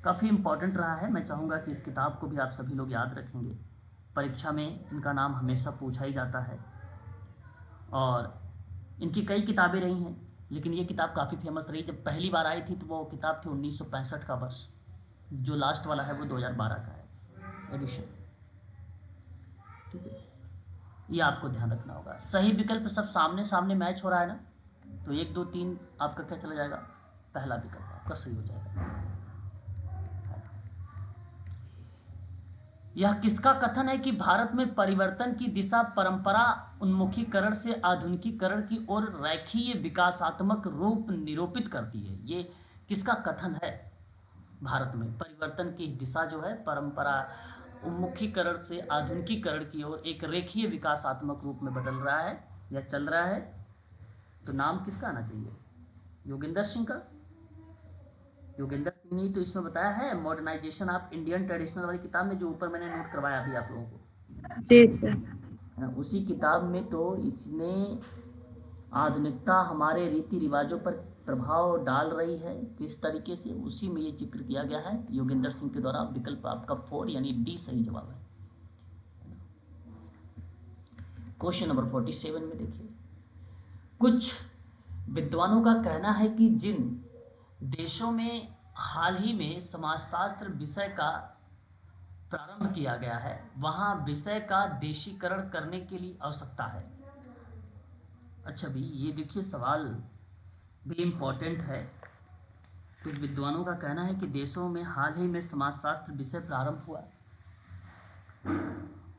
S1: काफ़ी इम्पोर्टेंट रहा है। मैं चाहूँगा कि इस किताब को भी आप सभी लोग याद रखेंगे। परीक्षा में इनका नाम हमेशा पूछा ही जाता है और इनकी कई किताबें रही हैं, लेकिन ये किताब काफ़ी फेमस रही। जब पहली बार आई थी तो वो किताब थी 1965 का वर्ष, जो लास्ट वाला है वो 2012 का है एडिशन। ठीक है, ये आपको ध्यान रखना होगा। सही विकल्प सब सामने सामने मैच हो रहा है ना, तो 1 2 3 आपका क्या चला जाएगा, पहला विकल्प आपका सही हो जाएगा। यह किसका कथन है कि भारत में परिवर्तन की दिशा परंपरा उन्मुखीकरण से आधुनिकीकरण की ओर रेखीय विकासात्मक रूप निरूपित करती है? ये किसका कथन है? भारत में परिवर्तन की दिशा जो है परंपरा उन्मुखीकरण से आधुनिकीकरण की ओर एक रेखीय विकासात्मक रूप में बदल रहा है या चल रहा है, तो नाम किसका आना चाहिए? योगेंद्र सिंह का। योगेंद्र सिंह ने तो इसमें बताया है मॉडर्नाइजेशन ऑफ इंडियन ट्रेडिशनल वाली किताब में, जो ऊपर मैंने नोट करवाया अभी आप लोगों को
S3: जी सर।
S1: उसी किताब में तो इसने आधुनिकता हमारे रीति रिवाजों पर प्रभाव डाल रही है किस तरीके से, उसी में ये जिक्र किया गया है योगेंद्र सिंह के द्वारा। विकल्प आपका 4 यानी डी सही जवाब है। क्वेश्चन नंबर 47 में देखिए, कुछ विद्वानों का कहना है कि जिन देशों में हाल ही में समाजशास्त्र विषय का प्रारंभ किया गया है वहां विषय का देशीकरण करने के लिए आवश्यकता है। अच्छा भी ये देखिए सवाल भी इम्पोर्टेंट है। कुछ विद्वानों का कहना है कि देशों में हाल ही में समाजशास्त्र विषय प्रारंभ हुआ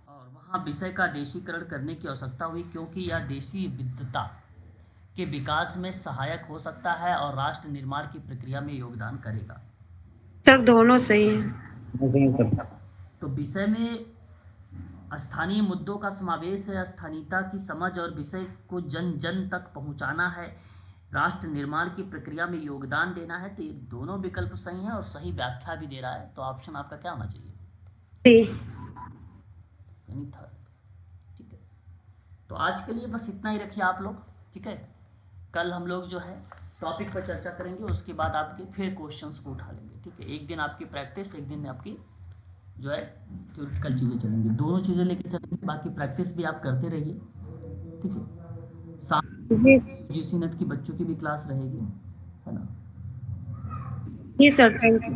S1: और वहाँ विषय का देशीकरण करने की आवश्यकता हुई क्योंकि यह देशी विविधता के विकास में सहायक हो सकता है और राष्ट्र निर्माण की प्रक्रिया में योगदान करेगा।
S3: सर दोनों सही है।
S1: तो विषय में स्थानीय मुद्दों का समावेश है, स्थानीयता की समझ और विषय को जन जन तक पहुंचाना है, राष्ट्र निर्माण की प्रक्रिया में योगदान देना है। तो ये दोनों विकल्प सही हैं और सही व्याख्या भी दे रहा है। तो ऑप्शन आपका क्या होना चाहिए? यानी 3rd। ठीक है, तो आज के लिए बस इतना ही रखिए आप लोग। ठीक है, कल हम लोग जो है टॉपिक पर चर्चा करेंगे, उसके बाद आपके फिर क्वेश्चंस को उठा लेंगे। ठीक है, एक दिन आपकी प्रैक्टिस, एक दिन आपकी जो है थ्योरेटिकल चीज़ें चलेंगी, दोनों चीज़ें लेके चलेंगे। बाकी प्रैक्टिस भी आप करते रहिए। ठीक है, साथ GC नेट की बच्चों की भी क्लास रहेगी, है ना।
S3: जी सर, थैंक यू।